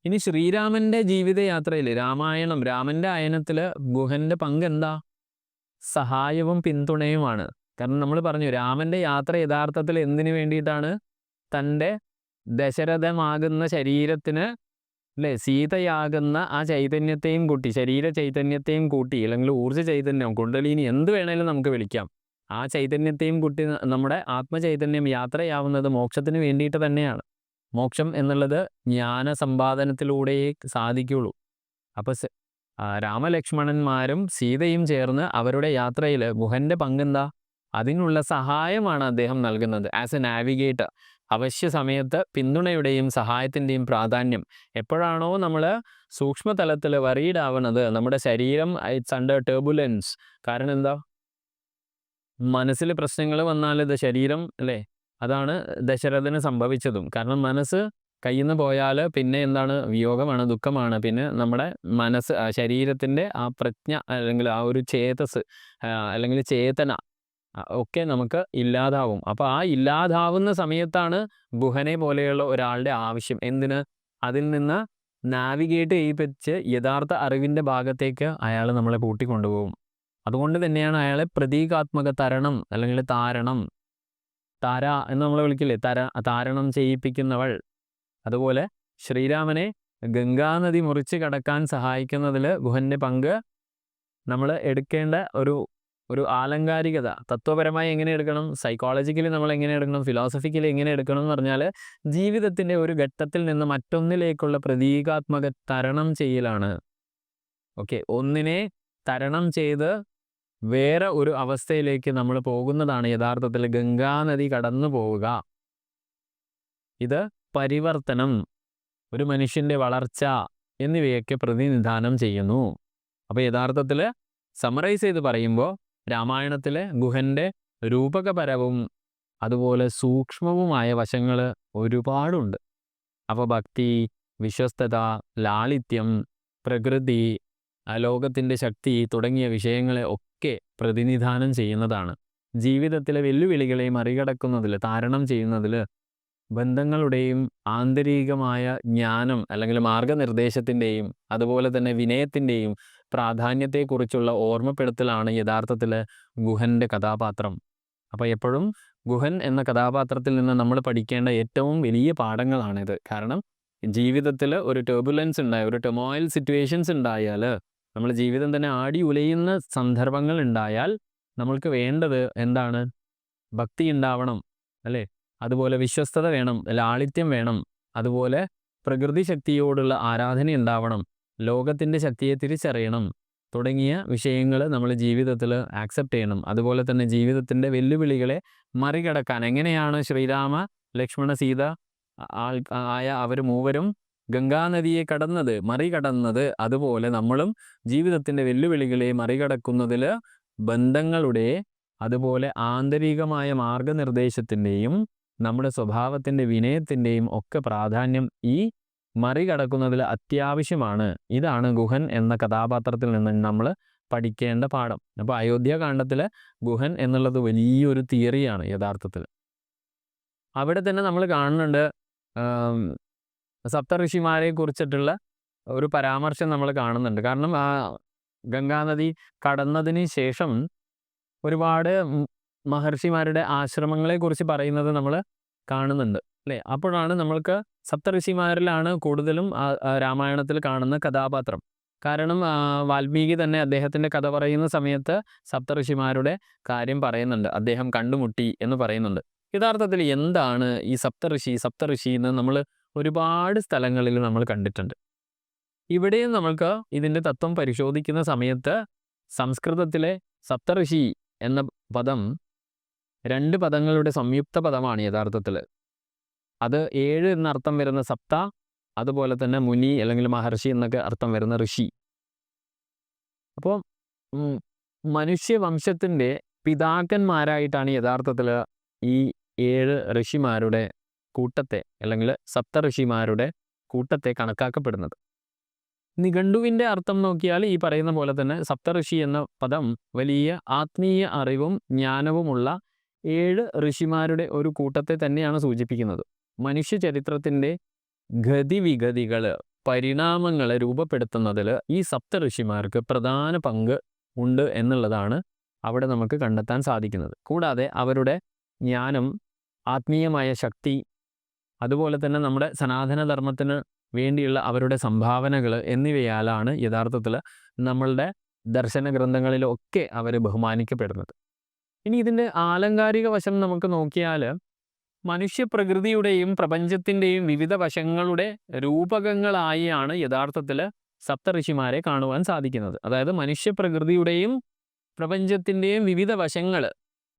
ഇനി ശ്രീരാമൻ്റെ ജീവിതയാത്രയിൽ രാമൻ്റെ അയനത്തിൽ ഗുഹൻ്റെ പങ്ക് എന്താ? സഹായവും പിന്തുണയുമാണ്. കാരണം നമ്മൾ പറഞ്ഞു, രാമൻ്റെ യാത്ര യഥാർത്ഥത്തിൽ എന്തിനു വേണ്ടിയിട്ടാണ്? തൻ്റെ ദശരഥമാകുന്ന ശരീരത്തിന് സീതയാകുന്ന ആ ചൈതന്യത്തെയും കൂട്ടി, ശരീര ചൈതന്യത്തെയും കൂട്ടി, അല്ലെങ്കിൽ ഊർജ്ജ ചൈതന്യം, കുണ്ടലിനി, എന്ത് വേണേലും നമുക്ക് വിളിക്കാം, ആ ചൈതന്യത്തെയും കൂട്ടി നമ്മുടെ ആത്മചൈതന്യം യാത്രയാവുന്നത് മോക്ഷത്തിന് വേണ്ടിയിട്ട് തന്നെയാണ്. മോക്ഷം എന്നുള്ളത് ജ്ഞാന സമ്പാദനത്തിലൂടെയേ സാധിക്കുകയുള്ളൂ. അപ്പോൾ രാമലക്ഷ്മണന്മാരും സീതയും ചേർന്ന് അവരുടെ യാത്രയിൽ ഗുഹൻ്റെ പങ്കെന്താ? അതിനുള്ള സഹായമാണ് അദ്ദേഹം നൽകുന്നത്. ആസ് എ നാവിഗേറ്റർ അവശ്യ സമയത്ത് പിന്തുണയുടെയും സഹായത്തിൻ്റെയും പ്രാധാന്യം. എപ്പോഴാണോ നമ്മൾ സൂക്ഷ്മതലത്തിൽ വറീഡ് ആവുന്നത്, നമ്മുടെ ശരീരം ഇറ്റ്സ് അണ്ടർ ടർബുലൻസ്. കാരണം എന്താ? മനസ്സിൽ പ്രശ്നങ്ങൾ വന്നാൽ ശരീരം അല്ലേ, അതാണ് ദശരഥന് സംഭവിച്ചതും. കാരണം മനസ്സ് കയ്യിൽ നിന്ന് പോയാൽ പിന്നെ എന്താണ്? വിയോഗമാണ്, ദുഃഖമാണ്. പിന്നെ നമ്മുടെ മനസ്സ്, ശരീരത്തിൻ്റെ ആ പ്രജ്ഞ അല്ലെങ്കിൽ ആ ഒരു ചേതസ് അല്ലെങ്കിൽ ചേതന ഒക്കെ നമുക്ക് ഇല്ലാതാവും. അപ്പോൾ ആ ഇല്ലാതാവുന്ന സമയത്താണ് ഗുഹനെ പോലെയുള്ള ഒരാളുടെ ആവശ്യം. എന്തിന്? അതിൽ നിന്ന് നാവിഗേറ്റ് ചെയ്യിപ്പിച്ച് യഥാർത്ഥ അറിവിൻ്റെ ഭാഗത്തേക്ക് അയാൾ നമ്മളെ കൂട്ടിക്കൊണ്ടുപോകും. അതുകൊണ്ട് തന്നെയാണ് അയാളെ പ്രതീകാത്മക തരണം അല്ലെങ്കിൽ താരണം, താര എന്ന് നമ്മൾ വിളിക്കില്ലേ, താരണം ചെയ്യിപ്പിക്കുന്നവൾ. അതുപോലെ ശ്രീരാമനെ ഗംഗാനദി മുറിച്ച് കടക്കാൻ സഹായിക്കുന്നതിൽ ഗുഹൻ്റെ പങ്ക് നമ്മൾ എടുക്കേണ്ട ഒരു ആലങ്കാരികത, തത്വപരമായി എങ്ങനെ എടുക്കണം, സൈക്കോളജിക്കലി നമ്മൾ എങ്ങനെ എടുക്കണം, ഫിലോസഫിക്കലി എങ്ങനെ എടുക്കണം എന്ന് പറഞ്ഞാൽ ജീവിതത്തിൻ്റെ ഒരു ഘട്ടത്തിൽ നിന്ന് മറ്റൊന്നിലേക്കുള്ള പ്രതീകാത്മക തരണം ചെയ്യലാണ്. ഓക്കെ, ഒന്നിനെ തരണം ചെയ്ത് വേറെ ഒരു അവസ്ഥയിലേക്ക് നമ്മൾ പോകുന്നതാണ് യഥാർത്ഥത്തിൽ ഗംഗാനദി കടന്നു പോവുക. ഇത് പരിവർത്തനം, ഒരു മനുഷ്യൻ്റെ വളർച്ച എന്നിവയൊക്കെ പ്രതിനിധാനം ചെയ്യുന്നു. അപ്പോൾ യഥാർത്ഥത്തിൽ സമറൈസ് ചെയ്ത് പറയുമ്പോൾ രാമായണത്തിലെ ഗുഹൻ്റെ രൂപകപരവും അതുപോലെ സൂക്ഷ്മവുമായ വശങ്ങൾ ഒരുപാടുണ്ട്. അപ്പോൾ ഭക്തി, വിശ്വസ്തത, ലാളിത്യം, പ്രകൃതി, ലോകത്തിൻ്റെ ശക്തി തുടങ്ങിയ വിഷയങ്ങളെ ഒക്കെ പ്രതിനിധാനം ചെയ്യുന്നതാണ്. ജീവിതത്തിലെ വെല്ലുവിളികളെ മറികടക്കുന്നതിൽ, താരണം ചെയ്യുന്നതിൽ ബന്ധങ്ങളുടെയും ആന്തരികമായ ജ്ഞാനം അല്ലെങ്കിൽ മാർഗനിർദ്ദേശത്തിൻ്റെയും അതുപോലെ തന്നെ വിനയത്തിൻ്റെയും പ്രാധാന്യത്തെക്കുറിച്ചുള്ള ഓർമ്മപ്പെടുത്തലാണ് യഥാർത്ഥത്തിൽ ഗുഹൻ്റെ കഥാപാത്രം. അപ്പോൾ എപ്പോഴും ഗുഹൻ എന്ന കഥാപാത്രത്തിൽ നിന്ന് നമ്മൾ പഠിക്കേണ്ട ഏറ്റവും വലിയ പാഠങ്ങളാണിത്. കാരണം ജീവിതത്തിൽ ഒരു ടർബുലൻസ് ഉണ്ടായ, ഒരു ടെമോയിൽ സിറ്റുവേഷൻസ് ഉണ്ടായാൽ, നമ്മൾ ജീവിതം തന്നെ ആടി ഉലയുന്ന സന്ദർഭങ്ങൾ ഉണ്ടായാൽ നമ്മൾക്ക് വേണ്ടത് എന്താണ്? ഭക്തി ഉണ്ടാവണം, അല്ലേ? അതുപോലെ വിശ്വസ്തത വേണം, ലാളിത്യം വേണം, അതുപോലെ പ്രകൃതി ശക്തിയോടുള്ള ആരാധന ഉണ്ടാവണം, ലോകത്തിൻ്റെ ശക്തിയെ തിരിച്ചറിയണം തുടങ്ങിയ വിഷയങ്ങൾ നമ്മൾ ജീവിതത്തിൽ ആക്സെപ്റ്റ് ചെയ്യണം. അതുപോലെ തന്നെ ജീവിതത്തിൻ്റെ വെല്ലുവിളികളെ മറികടക്കാൻ എങ്ങനെയാണ് ശ്രീരാമ, ലക്ഷ്മണ, സീത ആയ അവർ മൂവരും ഗംഗാനദിയെ മറികടന്നത്, അതുപോലെ നമ്മളും ജീവിതത്തിൻ്റെ വെല്ലുവിളികളെ മറികടക്കുന്നതിൽ ബന്ധങ്ങളുടെ അതുപോലെ ആന്തരികമായ മാർഗനിർദ്ദേശത്തിൻ്റെയും നമ്മുടെ സ്വഭാവത്തിൻ്റെ വിനയത്തിൻ്റെയും ഒക്കെ പ്രാധാന്യം ഈ മറികടക്കുന്നതിൽ അത്യാവശ്യമാണ്. ഇതാണ് ഗുഹൻ എന്ന കഥാപാത്രത്തിൽ നിന്ന് നമ്മൾ പഠിക്കേണ്ട പാഠം. അപ്പോൾ അയോധ്യാകാണ്ഡത്തിൽ ഗുഹൻ എന്നുള്ളത് വലിയൊരു തിയറിയാണ് യഥാർത്ഥത്തിൽ. അവിടെ തന്നെ നമ്മൾ കാണുന്നുണ്ട് സപ്തഋഷിമാരെ കുറിച്ചിട്ടുള്ള ഒരു പരാമർശം നമ്മൾ കാണുന്നുണ്ട്. കാരണം ആ ഗംഗാനദി കടന്നതിന് ശേഷം ഒരുപാട് മഹർഷിമാരുടെ ആശ്രമങ്ങളെക്കുറിച്ച് പറയുന്നത് നമ്മൾ കാണുന്നുണ്ട്, അല്ലേ? അപ്പോഴാണ് നമ്മൾക്ക് സപ്തഋഷിമാരിലാണ് കൂടുതലും രാമായണത്തിൽ കാണുന്ന കഥാപാത്രം. കാരണം വാൽമീകി തന്നെ അദ്ദേഹത്തിൻ്റെ കഥ പറയുന്ന സമയത്ത് സപ്തഋഷിമാരുടെ കാര്യം പറയുന്നുണ്ട്, അദ്ദേഹം കണ്ടുമുട്ടി എന്ന് പറയുന്നുണ്ട്. യഥാർത്ഥത്തിൽ എന്താണ് ഈ സപ്തഋഷി എന്ന് നമ്മൾ ഒരുപാട് സ്ഥലങ്ങളിൽ നമ്മൾ കണ്ടിട്ടുണ്ട്. ഇവിടെയും നമ്മൾക്ക് ഇതിൻ്റെ തത്വം പരിശോധിക്കുന്ന സമയത്ത് സംസ്കൃതത്തിലെ സപ്തഋഷി എന്ന പദം 2 പദങ്ങളുടെ സംയുക്ത പദമാണ് യഥാർത്ഥത്തിൽ. അത് 7 എന്നർത്ഥം വരുന്ന സപ്ത, അതുപോലെ തന്നെ മുനി അല്ലെങ്കിൽ മഹർഷി എന്നൊക്കെ അർത്ഥം വരുന്ന ഋഷി. അപ്പോൾ മനുഷ്യവംശത്തിൻ്റെ പിതാക്കന്മാരായിട്ടാണ് യഥാർത്ഥത്തിൽ ഈ 7 ഋഷിമാരുടെ കൂട്ടത്തെ അല്ലെങ്കിൽ സപ്തഋഷിമാരുടെ കൂട്ടത്തെ കണക്കാക്കപ്പെടുന്നത്. നിഘണ്ടുവിൻ്റെ അർത്ഥം നോക്കിയാൽ ഈ പറയുന്ന പോലെ തന്നെ സപ്തഋഷി എന്ന പദം വലിയ ആത്മീയ അറിവും ജ്ഞാനവുമുള്ള 7 ഋഷിമാരുടെ ഒരു കൂട്ടത്തെ തന്നെയാണ് സൂചിപ്പിക്കുന്നത്. മനുഷ്യ ചരിത്രത്തിൻ്റെ ഗതിവിഗതികൾ, പരിണാമങ്ങൾ രൂപപ്പെടുത്തുന്നതിൽ ഈ സപ്തഋഷിമാർക്ക് പ്രധാന പങ്ക് ഉണ്ട് എന്നുള്ളതാണ് അവിടെ നമുക്ക് കണ്ടെത്താൻ സാധിക്കുന്നത്. കൂടാതെ അവരുടെ ജ്ഞാനം, ആത്മീയമായ ശക്തി, അതുപോലെ തന്നെ നമ്മുടെ സനാതനധർമ്മത്തിന് വേണ്ടിയുള്ള അവരുടെ സംഭാവനകൾ എന്നിവയാലാണ് യഥാർത്ഥത്തിൽ നമ്മളുടെ ദർശന ഗ്രന്ഥങ്ങളിലൊക്കെ അവർ ബഹുമാനിക്കപ്പെടുന്നത്. ഇനി ഇതിൻ്റെ ആലങ്കാരിക വശം നമുക്ക് നോക്കിയാൽ മനുഷ്യപ്രകൃതിയുടെയും പ്രപഞ്ചത്തിൻ്റെയും വിവിധ വശങ്ങളുടെ രൂപകങ്ങളായാണ് യഥാർത്ഥത്തിൽ സപ്തഋഷിമാരെ കാണുവാൻ സാധിക്കുന്നത്. അതായത് മനുഷ്യപ്രകൃതിയുടെയും പ്രപഞ്ചത്തിൻ്റെയും വിവിധ വശങ്ങൾ.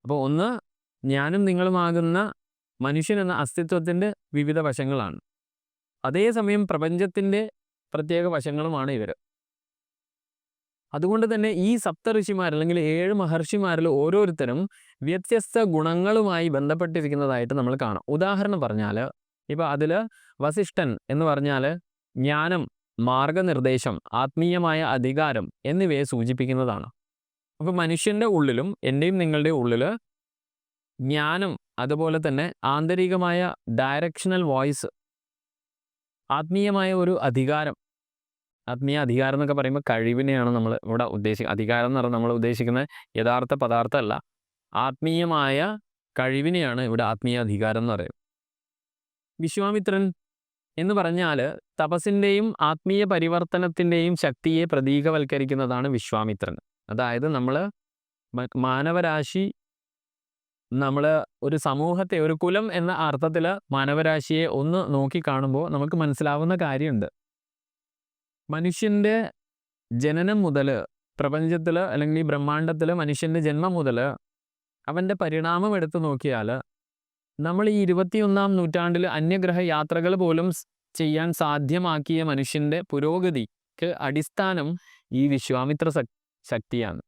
അപ്പോൾ ഒന്ന് ഞാനും നിങ്ങളുമാകുന്ന മനുഷ്യൻ എന്ന അസ്തിത്വത്തിൻ്റെ വിവിധ വശങ്ങളാണ്. അതേസമയം പ്രപഞ്ചത്തിൻ്റെ പ്രത്യേക വശങ്ങളുമാണ് ഇവർ. അതുകൊണ്ട് തന്നെ ഈ സപ്തഋഷിമാർ അല്ലെങ്കിൽ 7 മഹർഷിമാരിൽ ഓരോരുത്തരും വ്യത്യസ്ത ഗുണങ്ങളുമായി ബന്ധപ്പെട്ടിരിക്കുന്നതായിട്ട് നമ്മൾ കാണാം. ഉദാഹരണം പറഞ്ഞാൽ ഇപ്പോൾ അതിൽ വസിഷ്ഠൻ എന്ന് പറഞ്ഞാൽ ജ്ഞാനം, മാർഗനിർദ്ദേശം, ആത്മീയമായ അധികാരം എന്നിവയെ സൂചിപ്പിക്കുന്നതാണ്. അപ്പോൾ മനുഷ്യൻ്റെ ഉള്ളിലും എൻ്റെയും നിങ്ങളുടെ ഉള്ളിൽ ജ്ഞാനം, അതുപോലെ തന്നെ ആന്തരികമായ ഡയറക്ഷണൽ വോയിസ്, ആത്മീയമായ ഒരു അധികാരം, ആത്മീയ അധികാരം എന്നൊക്കെ പറയുമ്പോൾ കഴിവിനെയാണ് നമ്മൾ ഇവിടെ അധികാരം എന്ന് പറഞ്ഞാൽ നമ്മൾ ഉദ്ദേശിക്കുന്ന യഥാർത്ഥ പദാർത്ഥമല്ല, ആത്മീയമായ കഴിവിനെയാണ് ഇവിടെ ആത്മീയ അധികാരം എന്ന് പറയുന്നത്. വിശ്വാമിത്രൻ എന്ന് പറഞ്ഞാൽ തപസ്സിൻ്റെയും ആത്മീയ പരിവർത്തനത്തിൻ്റെയും ശക്തിയെ പ്രതീകവൽക്കരിക്കുന്നതാണ് വിശ്വാമിത്രൻ. അതായത് നമ്മൾ മാനവരാശി, നമ്മൾ ഒരു സമൂഹത്തെ, ഒരു കുലം എന്ന അർത്ഥത്തിൽ മാനവരാശിയെ ഒന്ന് നോക്കിക്കാണുമ്പോൾ നമുക്ക് മനസ്സിലാവുന്ന കാര്യമുണ്ട്. മനുഷ്യൻ്റെ ജനനം മുതൽ പ്രപഞ്ചത്തിൽ അല്ലെങ്കിൽ ഈ ബ്രഹ്മാണ്ടത്തിൽ മനുഷ്യൻ്റെ ജന്മം മുതൽ അവൻ്റെ പരിണാമം എടുത്തു നോക്കിയാൽ നമ്മൾ ഈ 21-ാം നൂറ്റാണ്ടിൽ അന്യഗ്രഹ യാത്രകൾ പോലും ചെയ്യാൻ സാധ്യമാക്കിയ മനുഷ്യൻ്റെ പുരോഗതിക്ക് അടിസ്ഥാനം ഈ വിശ്വാമിത്ര ശക്തിയാണ്.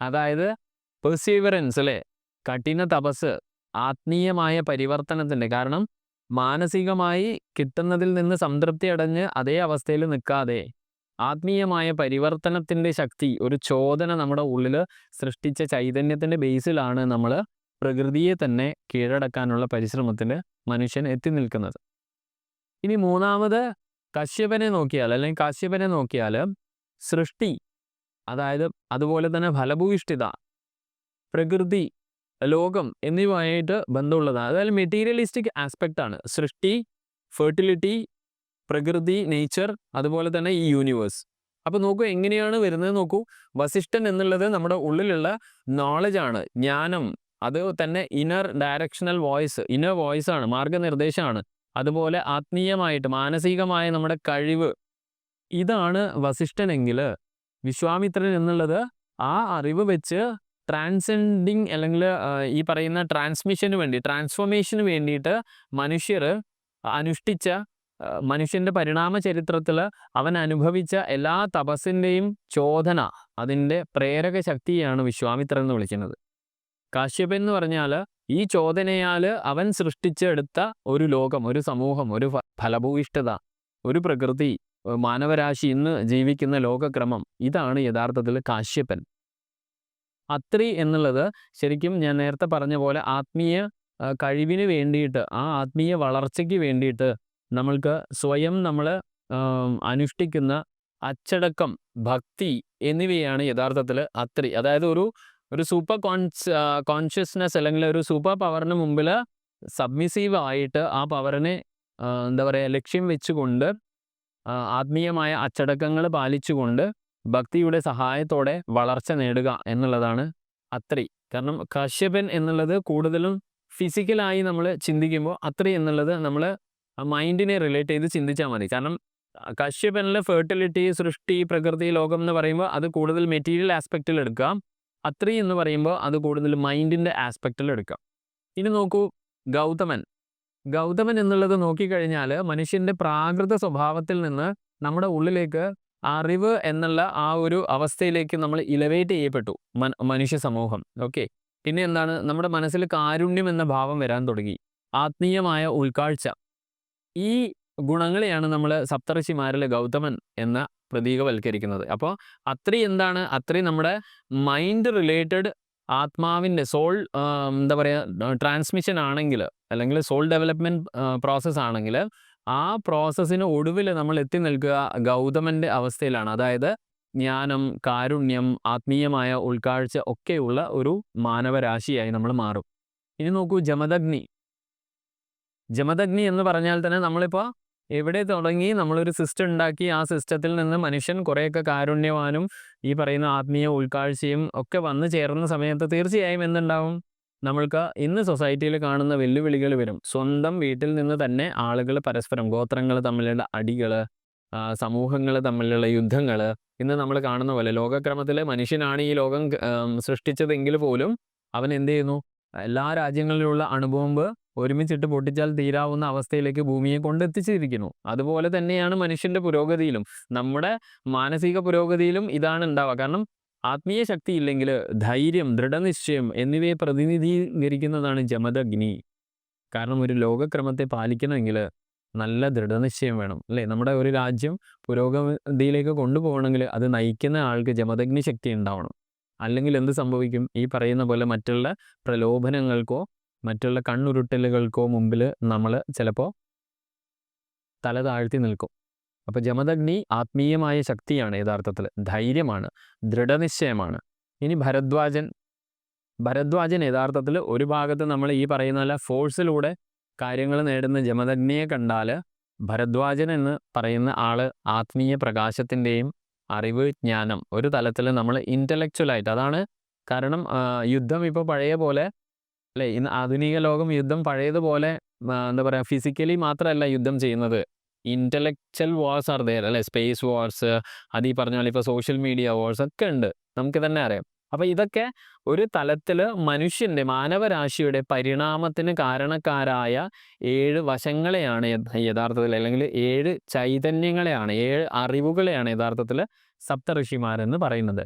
അതായത് പെർസീവറൻസ്, അല്ലേ, കഠിന തപസ്, ആത്മീയമായ പരിവർത്തനത്തിൻ്റെ, കാരണം മാനസികമായി കിട്ടുന്നതിൽ നിന്ന് സംതൃപ്തി അടഞ്ഞ് അതേ അവസ്ഥയിൽ നിൽക്കാതെ ആത്മീയമായ പരിവർത്തനത്തിൻ്റെ ശക്തി, ഒരു ചോദന നമ്മുടെ ഉള്ളിൽ സൃഷ്ടിച്ച ചൈതന്യത്തിൻ്റെ ബേസിലാണ് നമ്മൾ പ്രകൃതിയെ തന്നെ കീഴടക്കാനുള്ള പരിശ്രമത്തിന് മനുഷ്യൻ എത്തി നിൽക്കുന്നത്. ഇനി മൂന്നാമത് കശ്യപനെ നോക്കിയാൽ സൃഷ്ടി, അതായത് അതുപോലെ തന്നെ ഫലഭൂയിഷ്ഠിത, പ്രകൃതി, ലോകം എന്നിവയായിട്ട് ബന്ധമുള്ളതാണ്. അതായത് മെറ്റീരിയലിസ്റ്റിക് ആസ്പെക്റ്റാണ് സൃഷ്ടി, ഫെർട്ടിലിറ്റി, പ്രകൃതി, നേച്ചർ, അതുപോലെ തന്നെ ഈ യൂണിവേഴ്സ്. അപ്പോൾ നോക്കൂ എങ്ങനെയാണ് വരുന്നത് നോക്കൂ. വസിഷ്ഠൻ എന്നുള്ളത് നമ്മുടെ ഉള്ളിലുള്ള നോളജാണ്, ജ്ഞാനം, അത് തന്നെ inner directional voice, inner voice ആണ്, മാർഗനിർദ്ദേശമാണ്. അതുപോലെ ആത്മീയമായിട്ട് മാനസികമായ നമ്മുടെ കഴിവ്, ഇതാണ് വസിഷ്ഠനെങ്കിൽ വിശ്വാമിത്രൻ എന്നുള്ളത് ആ അറിവ് വെച്ച് ട്രാൻസെൻഡിങ് അല്ലെങ്കിൽ ഈ പറയുന്ന ട്രാൻസ്ഫോർമേഷന് വേണ്ടിയിട്ട് മനുഷ്യർ അനുഷ്ഠിച്ച, മനുഷ്യൻ്റെ പരിണാമ ചരിത്രത്തിൽ അവൻ അനുഭവിച്ച എല്ലാ തപസ്സിൻ്റെയും ചോദന, അതിൻ്റെ പ്രേരക ശക്തിയാണ് വിശ്വാമിത്രൻ എന്ന് വിളിക്കുന്നത്. കാശ്യപൻ എന്ന് പറഞ്ഞാൽ ഈ ചോദനയാൽ അവൻ സൃഷ്ടിച്ചെടുത്ത ഒരു ലോകം, ഒരു സമൂഹം, ഒരു ഫലഭൂയിഷ്ഠത, ഒരു പ്രകൃതി, മാനവരാശി ഇന്ന് ജീവിക്കുന്ന ലോകക്രമം, ഇതാണ് യഥാർത്ഥത്തിൽ കാശ്യപൻ. അത്രി എന്നുള്ളത് ശരിക്കും ഞാൻ നേരത്തെ പറഞ്ഞ പോലെ ആത്മീയ കഴിവിന് വേണ്ടിയിട്ട്, ആ ആത്മീയ വളർച്ചയ്ക്ക് വേണ്ടിയിട്ട് നമ്മൾക്ക് സ്വയം നമ്മൾ അനുഷ്ഠിക്കുന്ന അച്ചടക്കം, ഭക്തി എന്നിവയാണ് യഥാർത്ഥത്തിൽ അത്രി. അതായത് ഒരു സൂപ്പർ കോൺഷ്യസ്നെസ് അല്ലെങ്കിൽ ഒരു സൂപ്പർ പവറിന് മുമ്പിൽ സബ്മിസീവ് ആയിട്ട് ആ പവറിനെ എന്താ പറയുക, ലക്ഷ്യം വെച്ചുകൊണ്ട് ആത്മീയമായ അച്ചടക്കങ്ങൾ പാലിച്ചുകൊണ്ട് ഭക്തിയുടെ സഹായത്തോടെ വളർച്ച നേടുക എന്നുള്ളതാണ് അത്രി. കാരണം കശ്യപൻ എന്നുള്ളത് കൂടുതലും ഫിസിക്കലായി നമ്മൾ ചിന്തിക്കുമ്പോൾ അത്രി എന്നുള്ളത് നമ്മൾ മൈൻഡിനെ റിലേറ്റ് ചെയ്ത് ചിന്തിച്ചാൽ മതി. കാരണം കശ്യപനിലെ ഫെർട്ടിലിറ്റി, സൃഷ്ടി, പ്രകൃതി, ലോകം എന്ന് പറയുമ്പോൾ അത് കൂടുതൽ മെറ്റീരിയൽ ആസ്പെക്റ്റിൽ എടുക്കാം. അത്രി എന്ന് പറയുമ്പോൾ അത് കൂടുതൽ മൈൻഡിൻ്റെ ആസ്പെക്റ്റിൽ എടുക്കാം. ഇനി നോക്കൂ ഗൗതമൻ എന്നുള്ളത് നോക്കിക്കഴിഞ്ഞാൽ മനുഷ്യൻ്റെ പ്രാകൃത സ്വഭാവത്തിൽ നിന്ന് നമ്മുടെ ഉള്ളിലേക്ക് അറിവ് എന്നുള്ള ആ ഒരു അവസ്ഥയിലേക്ക് നമ്മൾ ഇലവേറ്റ് ചെയ്യപ്പെട്ടു മനുഷ്യ സമൂഹം. ഓക്കെ, പിന്നെ എന്താണ്, നമ്മുടെ മനസ്സിൽ കാരുണ്യം എന്ന ഭാവം വരാൻ തുടങ്ങി, ആത്മീയമായ ഉൾക്കാഴ്ച. ഈ ഗുണങ്ങളെയാണ് നമ്മൾ സപ്തഋഷിമാരിൽ ഗൗതമൻ എന്ന പ്രതീകവൽക്കരിക്കുന്നത്. അപ്പോൾ അത്രി എന്താണ്? അത്രി നമ്മുടെ മൈൻഡ് റിലേറ്റഡ് ആത്മാവിൻ്റെ സോൾ എന്താ പറയുക ട്രാൻസ്മിഷൻ ആണെങ്കിൽ, അല്ലെങ്കിൽ സോൾ ഡെവലപ്മെൻറ്റ് പ്രോസസ്സ് ആണെങ്കിൽ, ആ പ്രോസസ്സിന് ഒടുവിൽ നമ്മൾ എത്തി നിൽക്കുക ഗൗതമൻ്റെ അവസ്ഥയിലാണ്. അതായത് ജ്ഞാനം, കാരുണ്യം, ആത്മീയമായ ഉൾക്കാഴ്ച ഒക്കെയുള്ള ഒരു മാനവരാശിയായി നമ്മൾ മാറും. ഇനി നോക്കൂ ജമദഗ്നി എന്ന് പറഞ്ഞാൽ തന്നെ നമ്മളിപ്പോൾ എവിടെ തുടങ്ങി, നമ്മളൊരു സിസ്റ്റം ഉണ്ടാക്കി, ആ സിസ്റ്റത്തിൽ നിന്ന് മനുഷ്യൻ കുറേയൊക്കെ കാരുണ്യവാനും ഈ പറയുന്ന ആത്മീയ ഉൾക്കാഴ്ചയും ഒക്കെ വന്നു ചേർന്ന സമയത്ത് തീർച്ചയായും എന്തുണ്ടാവും, നമ്മൾക്ക് ഇന്ന് സൊസൈറ്റിയിൽ കാണുന്ന വെല്ലുവിളികൾ വരും. സ്വന്തം വീട്ടിൽ നിന്ന് തന്നെ ആളുകൾ പരസ്പരം, ഗോത്രങ്ങൾ തമ്മിലുള്ള അടികൾ, സമൂഹങ്ങൾ തമ്മിലുള്ള യുദ്ധങ്ങൾ, ഇന്ന് നമ്മൾ കാണുന്ന പോലെ ലോകക്രമത്തിൽ മനുഷ്യനാണ് ഈ ലോകം സൃഷ്ടിച്ചതെങ്കിൽ പോലും അവൻ എന്ത് ചെയ്യുന്നു, എല്ലാ രാജ്യങ്ങളിലുള്ള അണുബോംബ് ഒരുമിച്ചിട്ട് പൊട്ടിച്ചാൽ തീരാവുന്ന അവസ്ഥയിലേക്ക് ഭൂമിയെ കൊണ്ടെത്തിച്ചിരിക്കുന്നു. അതുപോലെ തന്നെയാണ് മനുഷ്യൻ്റെ പുരോഗതിയിലും, നമ്മുടെ മാനസിക പുരോഗതിയിലും ഇതാണ് ഉണ്ടാവുക. കാരണം ആത്മീയ ശക്തി ഇല്ലെങ്കിൽ ധൈര്യം, ദൃഢനിശ്ചയം എന്നിവയെ പ്രതിനിധീകരിക്കുന്നതാണ് ജമദഗ്നി. കാരണം ഒരു ലോകക്രമത്തെ പാലിക്കണമെങ്കിൽ നല്ല ദൃഢനിശ്ചയം വേണം, അല്ലേ? നമ്മുടെ ഒരു രാജ്യം പുരോഗതിയിലേക്ക് കൊണ്ടുപോകണമെങ്കിൽ അത് നയിക്കുന്ന ആൾക്ക് ജമദഗ്നി ശക്തി ഉണ്ടാവണം. അല്ലെങ്കിൽ എന്ത് സംഭവിക്കും, ഈ പറയുന്ന പോലെ മറ്റുള്ള പ്രലോഭനങ്ങൾക്കോ മറ്റുള്ള കണ്ണുരുട്ടലുകൾക്കോ മുമ്പിൽ നമ്മൾ ചിലപ്പോൾ തല താഴ്ത്തി നിൽക്കും. അപ്പോൾ ജമദഗ്നി ആത്മീയമായ ശക്തിയാണ്, യഥാർത്ഥത്തിൽ ധൈര്യമാണ്, ദൃഢനിശ്ചയമാണ്. ഇനി ഭരദ്വാജൻ യഥാർത്ഥത്തിൽ ഒരു ഭാഗത്ത് നമ്മൾ ഈ പറയുന്ന പോലെ ഫോഴ്സിലൂടെ കാര്യങ്ങൾ നേടുന്ന ജമദഗ്നിയെ കണ്ടാൽ, ഭരദ്വാജൻ എന്ന് പറയുന്ന ആള് ആത്മീയ പ്രകാശത്തിൻ്റെയും അറിവ്, ജ്ഞാനം ഒരു തലത്തിൽ നമ്മൾ ഇൻ്റലക്ച്വലായിട്ട്, അതാണ് കാരണം യുദ്ധം ഇപ്പോൾ പഴയ പോലെ അല്ലേ, ഇന്ന് ആധുനിക ലോകം യുദ്ധം പഴയതുപോലെ എന്താ പറയുക ഫിസിക്കലി മാത്രമല്ല യുദ്ധം ചെയ്യുന്നത്, ഇൻ്റലക്ച്വൽ വാർസ് ആർ ദെയർ അല്ലേ, സ്പേസ് വാർസ്, അത് ഈ പറഞ്ഞ പോലെ ഇപ്പോൾ സോഷ്യൽ മീഡിയ വാർസ് ഒക്കെ ഉണ്ട്, നമുക്ക് തന്നെ അറിയാം. അപ്പോൾ ഇതൊക്കെ ഒരു തലത്തിൽ മനുഷ്യൻ്റെ, മാനവരാശിയുടെ പരിണാമത്തിന് കാരണക്കാരായ 7 വശങ്ങളെയാണ് യഥാർത്ഥത്തിൽ, അല്ലെങ്കിൽ 7 ചൈതന്യങ്ങളെയാണ്, 7 അറിവുകളെയാണ് യഥാർത്ഥത്തിൽ സപ്തഋഷിമാരെന്ന് പറയുന്നത്.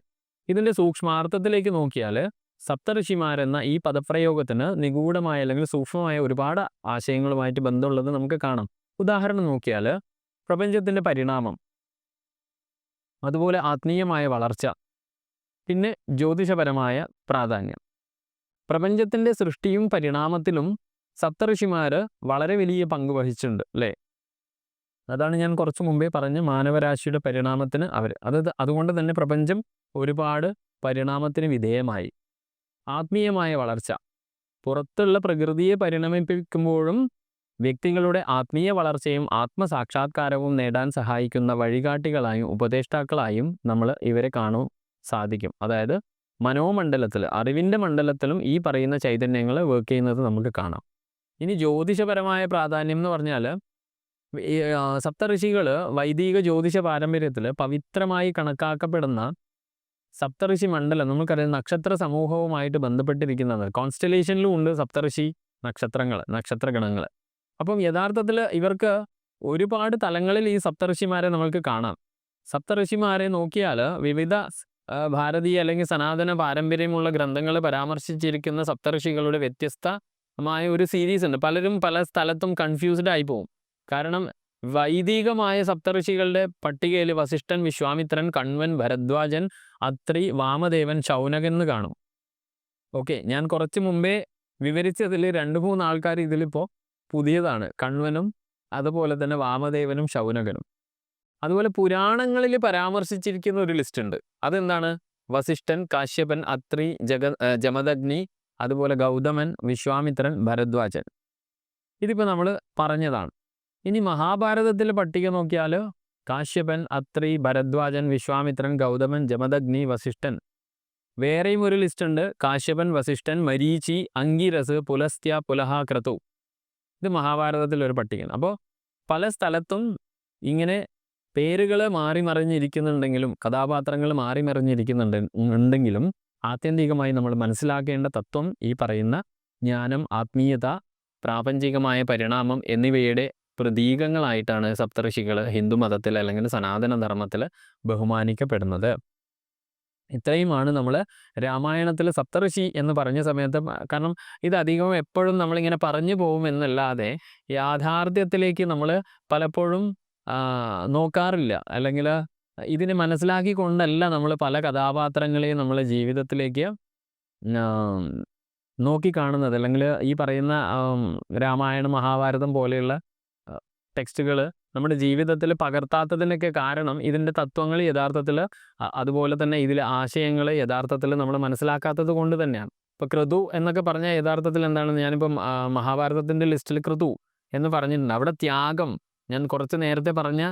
ഇതിൻ്റെ സൂക്ഷ്മാർത്ഥത്തിലേക്ക് നോക്കിയാൽ സപ്തഋഷിമാരെന്ന ഈ പദപ്രയോഗത്തിന് നിഗൂഢമായ അല്ലെങ്കിൽ സൂക്ഷ്മമായ ഒരുപാട് ആശയങ്ങളുമായിട്ട് ബന്ധമുള്ളത് നമുക്ക് കാണാം. ഉദാഹരണം നോക്കിയാൽ പ്രപഞ്ചത്തിൻ്റെ പരിണാമം, അതുപോലെ ആത്മീയമായ വളർച്ച, പിന്നെ ജ്യോതിഷപരമായ പ്രാധാന്യം. പ്രപഞ്ചത്തിൻ്റെ സൃഷ്ടിയും പരിണാമത്തിലും സപ്തഋഷിമാർ വളരെ വലിയ പങ്ക് വഹിച്ചിട്ടുണ്ട് അല്ലേ. അതാണ് ഞാൻ കുറച്ച് മുമ്പേ പറഞ്ഞ മാനവരാശിയുടെ പരിണാമത്തിന് അതുകൊണ്ട് തന്നെ പ്രപഞ്ചം ഒരുപാട് പരിണാമത്തിന് വിധേയമായി. ആത്മീയമായ വളർച്ച, പുറത്തുള്ള പ്രകൃതിയെ പരിണമിപ്പിക്കുമ്പോഴും വ്യക്തികളുടെ ആത്മീയ വളർച്ചയും ആത്മസാക്ഷാത്കാരവും നേടാൻ സഹായിക്കുന്ന വഴികാട്ടികളായും ഉപദേഷ്ടാക്കളായും നമ്മൾ ഇവരെ കാണാൻ സാധിക്കും. അതായത് മനോമണ്ഡലത്തിൽ, അറിവിൻ്റെ മണ്ഡലത്തിലും ഈ പറയുന്ന ചൈതന്യങ്ങൾ വർക്ക് ചെയ്യുന്നത് നമുക്ക് കാണാം. ഇനി ജ്യോതിഷപരമായ പ്രാധാന്യം എന്ന് പറഞ്ഞാൽ, സപ്തഋഷികൾ വൈദിക ജ്യോതിഷ പാരമ്പര്യത്തിൽ പവിത്രമായി കണക്കാക്കപ്പെടുന്ന സപ്തഋഷി മണ്ഡലം, നമുക്കറിയാം നക്ഷത്ര സമൂഹവുമായിട്ട് ബന്ധപ്പെട്ടിരിക്കുന്നത്. കോൺസ്റ്റലേഷനിലും ഉണ്ട് സപ്തഋഷി നക്ഷത്രഗണങ്ങൾ. അപ്പം യഥാർത്ഥത്തിൽ ഇവർക്ക് ഒരുപാട് തലങ്ങളിൽ ഈ സപ്തഋഷിമാരെ നമ്മൾക്ക് കാണാം. സപ്തഋഷിമാരെ നോക്കിയാൽ വിവിധ ഭാരതീയ അല്ലെങ്കിൽ സനാതന പാരമ്പര്യമുള്ള ഗ്രന്ഥങ്ങൾ പരാമർശിച്ചിരിക്കുന്ന സപ്തഋഷികളുടെ വ്യത്യസ്തമായ ഒരു സീരീസ് ഉണ്ട്. പലരും പല സ്ഥലത്തും കൺഫ്യൂസ്ഡ് ആയി പോകും. കാരണം വൈദികമായ സപ്തഋഷികളുടെ പട്ടികയിൽ വസിഷ്ഠൻ, വിശ്വാമിത്രൻ, കണ്വൻ, ഭരദ്വാജൻ, അത്രി, വാമദേവൻ, ശൗനകൻ എന്ന് കാണും. ഓക്കെ, ഞാൻ കുറച്ച് മുമ്പേ വിവരിച്ചതിൽ 2-3 ആൾക്കാർ ഇതിലിപ്പോൾ പുതിയതാണ്, കണ്വനും അതുപോലെ തന്നെ വാമദേവനും ശൗനകനും. അതുപോലെ പുരാണങ്ങളിൽ പരാമർശിച്ചിരിക്കുന്ന ഒരു ലിസ്റ്റ് ഉണ്ട്. അതെന്താണ്? വസിഷ്ഠൻ, കാശ്യപൻ, അത്രി, ജമദഗ്നി, അതുപോലെ ഗൗതമൻ, വിശ്വാമിത്രൻ, ഭരദ്വാജൻ. ഇതിപ്പോൾ നമ്മൾ പറഞ്ഞതാണ്. ഇനി മഹാഭാരതത്തിലെ പട്ടിക നോക്കിയാൽ കാശ്യപൻ, അത്രി, ഭരദ്വാജൻ, വിശ്വാമിത്രൻ, ഗൗതമൻ, ജമദഗ്നി, വസിഷ്ഠൻ. വേറെയും ഒരു ലിസ്റ്റ് ഉണ്ട്: കാശ്യപൻ, വസിഷ്ഠൻ, മരീചി, അങ്കിരസ്, പുലസ്ത്യ, പുലഹ, ക്രതു. ഇത് മഹാഭാരതത്തിലൊരു പട്ടികയാണ്. അപ്പോൾ പല സ്ഥലത്തും ഇങ്ങനെ പേരുകൾ മാറി മറിഞ്ഞിരിക്കുന്നുണ്ടെങ്കിലും, കഥാപാത്രങ്ങൾ മാറി മറിഞ്ഞിരിക്കുന്നുണ്ടെങ്കിലും ആത്യന്തികമായി നമ്മൾ മനസ്സിലാക്കേണ്ട തത്വം ഈ പറയുന്ന ജ്ഞാനം, ആത്മീയത, പ്രാപഞ്ചികമായ പരിണാമം എന്നിവയുടെ പ്രതീകങ്ങളായിട്ടാണ് സപ്തഋഷികൾ ഹിന്ദുമതത്തിൽ അല്ലെങ്കിൽ സനാതന ധർമ്മത്തിൽ ബഹുമാനിക്കപ്പെടുന്നത്. ഇത്രയുമാണ് നമ്മൾ രാമായണത്തിൽ സപ്തഋഷി എന്ന് പറഞ്ഞ സമയത്ത്. കാരണം ഇതധികം എപ്പോഴും നമ്മളിങ്ങനെ പറഞ്ഞു പോകുമെന്നല്ലാതെ യാഥാർത്ഥ്യത്തിലേക്ക് നമ്മൾ പലപ്പോഴും നോക്കാറില്ല, അല്ലെങ്കിൽ ഇതിനെ മനസ്സിലാക്കിക്കൊണ്ടല്ല നമ്മൾ പല കഥാപാത്രങ്ങളെയും നമ്മളെ ജീവിതത്തിലേക്ക് നോക്കിക്കാണുന്നത്. അല്ലെങ്കിൽ ഈ പറയുന്ന രാമായണം, മഹാഭാരതം പോലെയുള്ള ടെക്സ്റ്റുകൾ നമ്മുടെ ജീവിതത്തിൽ പകർത്താത്തതിനൊക്കെ കാരണം ഇതിൻ്റെ തത്വങ്ങൾ യഥാർത്ഥത്തിൽ, അതുപോലെ തന്നെ ഇതിലെ ആശയങ്ങൾ യഥാർത്ഥത്തിൽ നമ്മൾ മനസ്സിലാക്കാത്തത് കൊണ്ട് തന്നെയാണ്. ഇപ്പോൾ ക്രതു എന്നൊക്കെ പറഞ്ഞാൽ യഥാർത്ഥത്തിൽ എന്താണെന്ന് ഞാനിപ്പം മഹാഭാരതത്തിൻ്റെ ലിസ്റ്റിൽ ക്രതു എന്ന് പറഞ്ഞിട്ടുണ്ട്. അവിടെ ത്യാഗം, ഞാൻ കുറച്ച് നേരത്തെ പറഞ്ഞ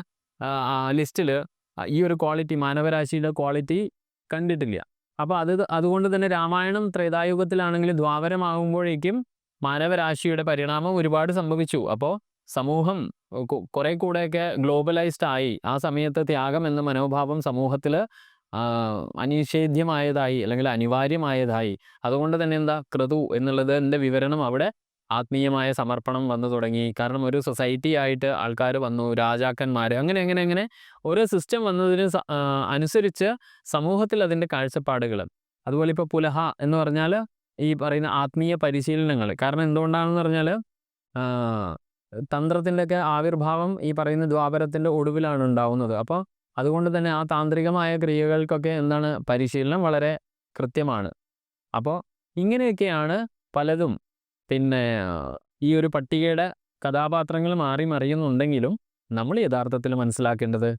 ലിസ്റ്റിൽ ഈ ഒരു ക്വാളിറ്റി, മാനവരാശിയുടെ ക്വാളിറ്റി കണ്ടിട്ടില്ല. അപ്പോൾ അതുകൊണ്ട് തന്നെ രാമായണം ത്രേതായുഗത്തിലാണെങ്കിൽ ദ്വാപരമാകുമ്പോഴേക്കും മാനവരാശിയുടെ പരിണാമം ഒരുപാട് സംഭവിച്ചു. അപ്പോൾ സമൂഹം കുറെ കൂടെയൊക്കെ ഗ്ലോബലൈസ്ഡ് ആയി. ആ സമയത്ത് ത്യാഗം എന്ന മനോഭാവം സമൂഹത്തിൽ അനിഷേധ്യമായതായി അല്ലെങ്കിൽ അനിവാര്യമായതായി. അതുകൊണ്ട് തന്നെ എന്താ ക്രതു എന്നുള്ളതിൻ്റെ വിവരണം അവിടെ ആത്മീയമായ സമർപ്പണം വന്നു തുടങ്ങി. കാരണം ഒരു സൊസൈറ്റി ആയിട്ട് ആൾക്കാർ വന്നു, രാജാക്കന്മാർ, അങ്ങനെ ഓരോ സിസ്റ്റം വന്നതിന് അനുസരിച്ച് സമൂഹത്തിൽ അതിൻ്റെ കാഴ്ചപ്പാടുകൾ. അതുപോലെ ഇപ്പോൾ പുലഹ എന്ന് പറഞ്ഞാൽ ഈ പറയുന്ന ആത്മീയ പരിശീലനങ്ങൾ. കാരണം എന്തുകൊണ്ടാണെന്ന് പറഞ്ഞാൽ തന്ത്രത്തിൻ്റെയൊക്കെ ആവിർഭാവം ഈ പറയുന്ന ദ്വാപരത്തിൻ്റെ ഒടുവിലാണ് ഉണ്ടാവുന്നത്. അപ്പോൾ അതുകൊണ്ട് തന്നെ ആ താന്ത്രികമായ ക്രിയകൾക്കൊക്കെ എന്താണ് പരിശീലനം വളരെ കൃത്യമാണ്. അപ്പോൾ ഇങ്ങനെയൊക്കെയാണ് പലതും. പിന്നെ ഈ ഒരു പട്ടികയുടെ കഥാപാത്രങ്ങൾ മാറി മറിയുന്നുണ്ടെങ്കിലും നമ്മൾ യഥാർത്ഥത്തിൽ മനസ്സിലാക്കേണ്ടത്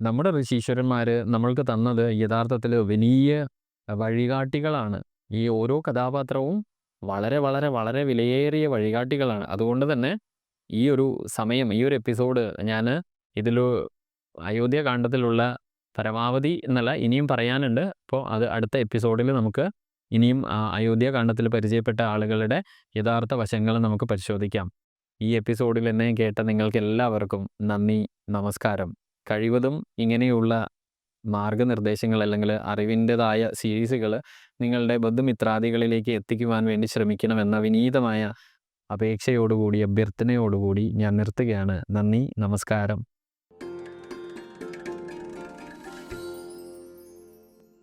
നമ്മുടെ ഋഷീശ്വരന്മാർ നമ്മൾക്ക് തന്നത് യഥാർത്ഥത്തിൽ വലിയ വഴികാട്ടികളാണ്. ഈ ഓരോ കഥാപാത്രവും വളരെ വളരെ വളരെ വിലയേറിയ വഴികാട്ടികളാണ്. അതുകൊണ്ട് തന്നെ ഈ ഒരു സമയം, ഈ ഒരു എപ്പിസോഡ് ഞാൻ ഇതിൽ അയോധ്യാകാണ്ഡത്തിലുള്ള പരമാവധി എന്നല്ല, ഇനിയും പറയാനുണ്ട്. അപ്പോൾ അത് അടുത്ത എപ്പിസോഡിൽ നമുക്ക് ഇനിയും അയോധ്യാകാണ്ഡത്തിൽ പരിചയപ്പെട്ട ആളുകളുടെ യഥാർത്ഥ വശങ്ങൾ നമുക്ക് പരിശോധിക്കാം. ഈ എപ്പിസോഡിൽ എന്നെ കേട്ട നിങ്ങൾക്ക് എല്ലാവർക്കും നന്ദി, നമസ്കാരം. കഴിവതും ഇങ്ങനെയുള്ള മാർഗനിർദ്ദേശങ്ങൾ അല്ലെങ്കിൽ അറിവിൻ്റെതായ സീരീസുകൾ നിങ്ങളുടെ ബന്ധുമിത്രാദികളിലേക്ക് എത്തിക്കുവാൻ വേണ്ടി ശ്രമിക്കണമെന്ന വിനീതമായ അപേക്ഷയോടുകൂടി, അഭ്യർത്ഥനയോടുകൂടി ഞാൻ നിർത്തുകയാണ്. നന്ദി, നമസ്കാരം.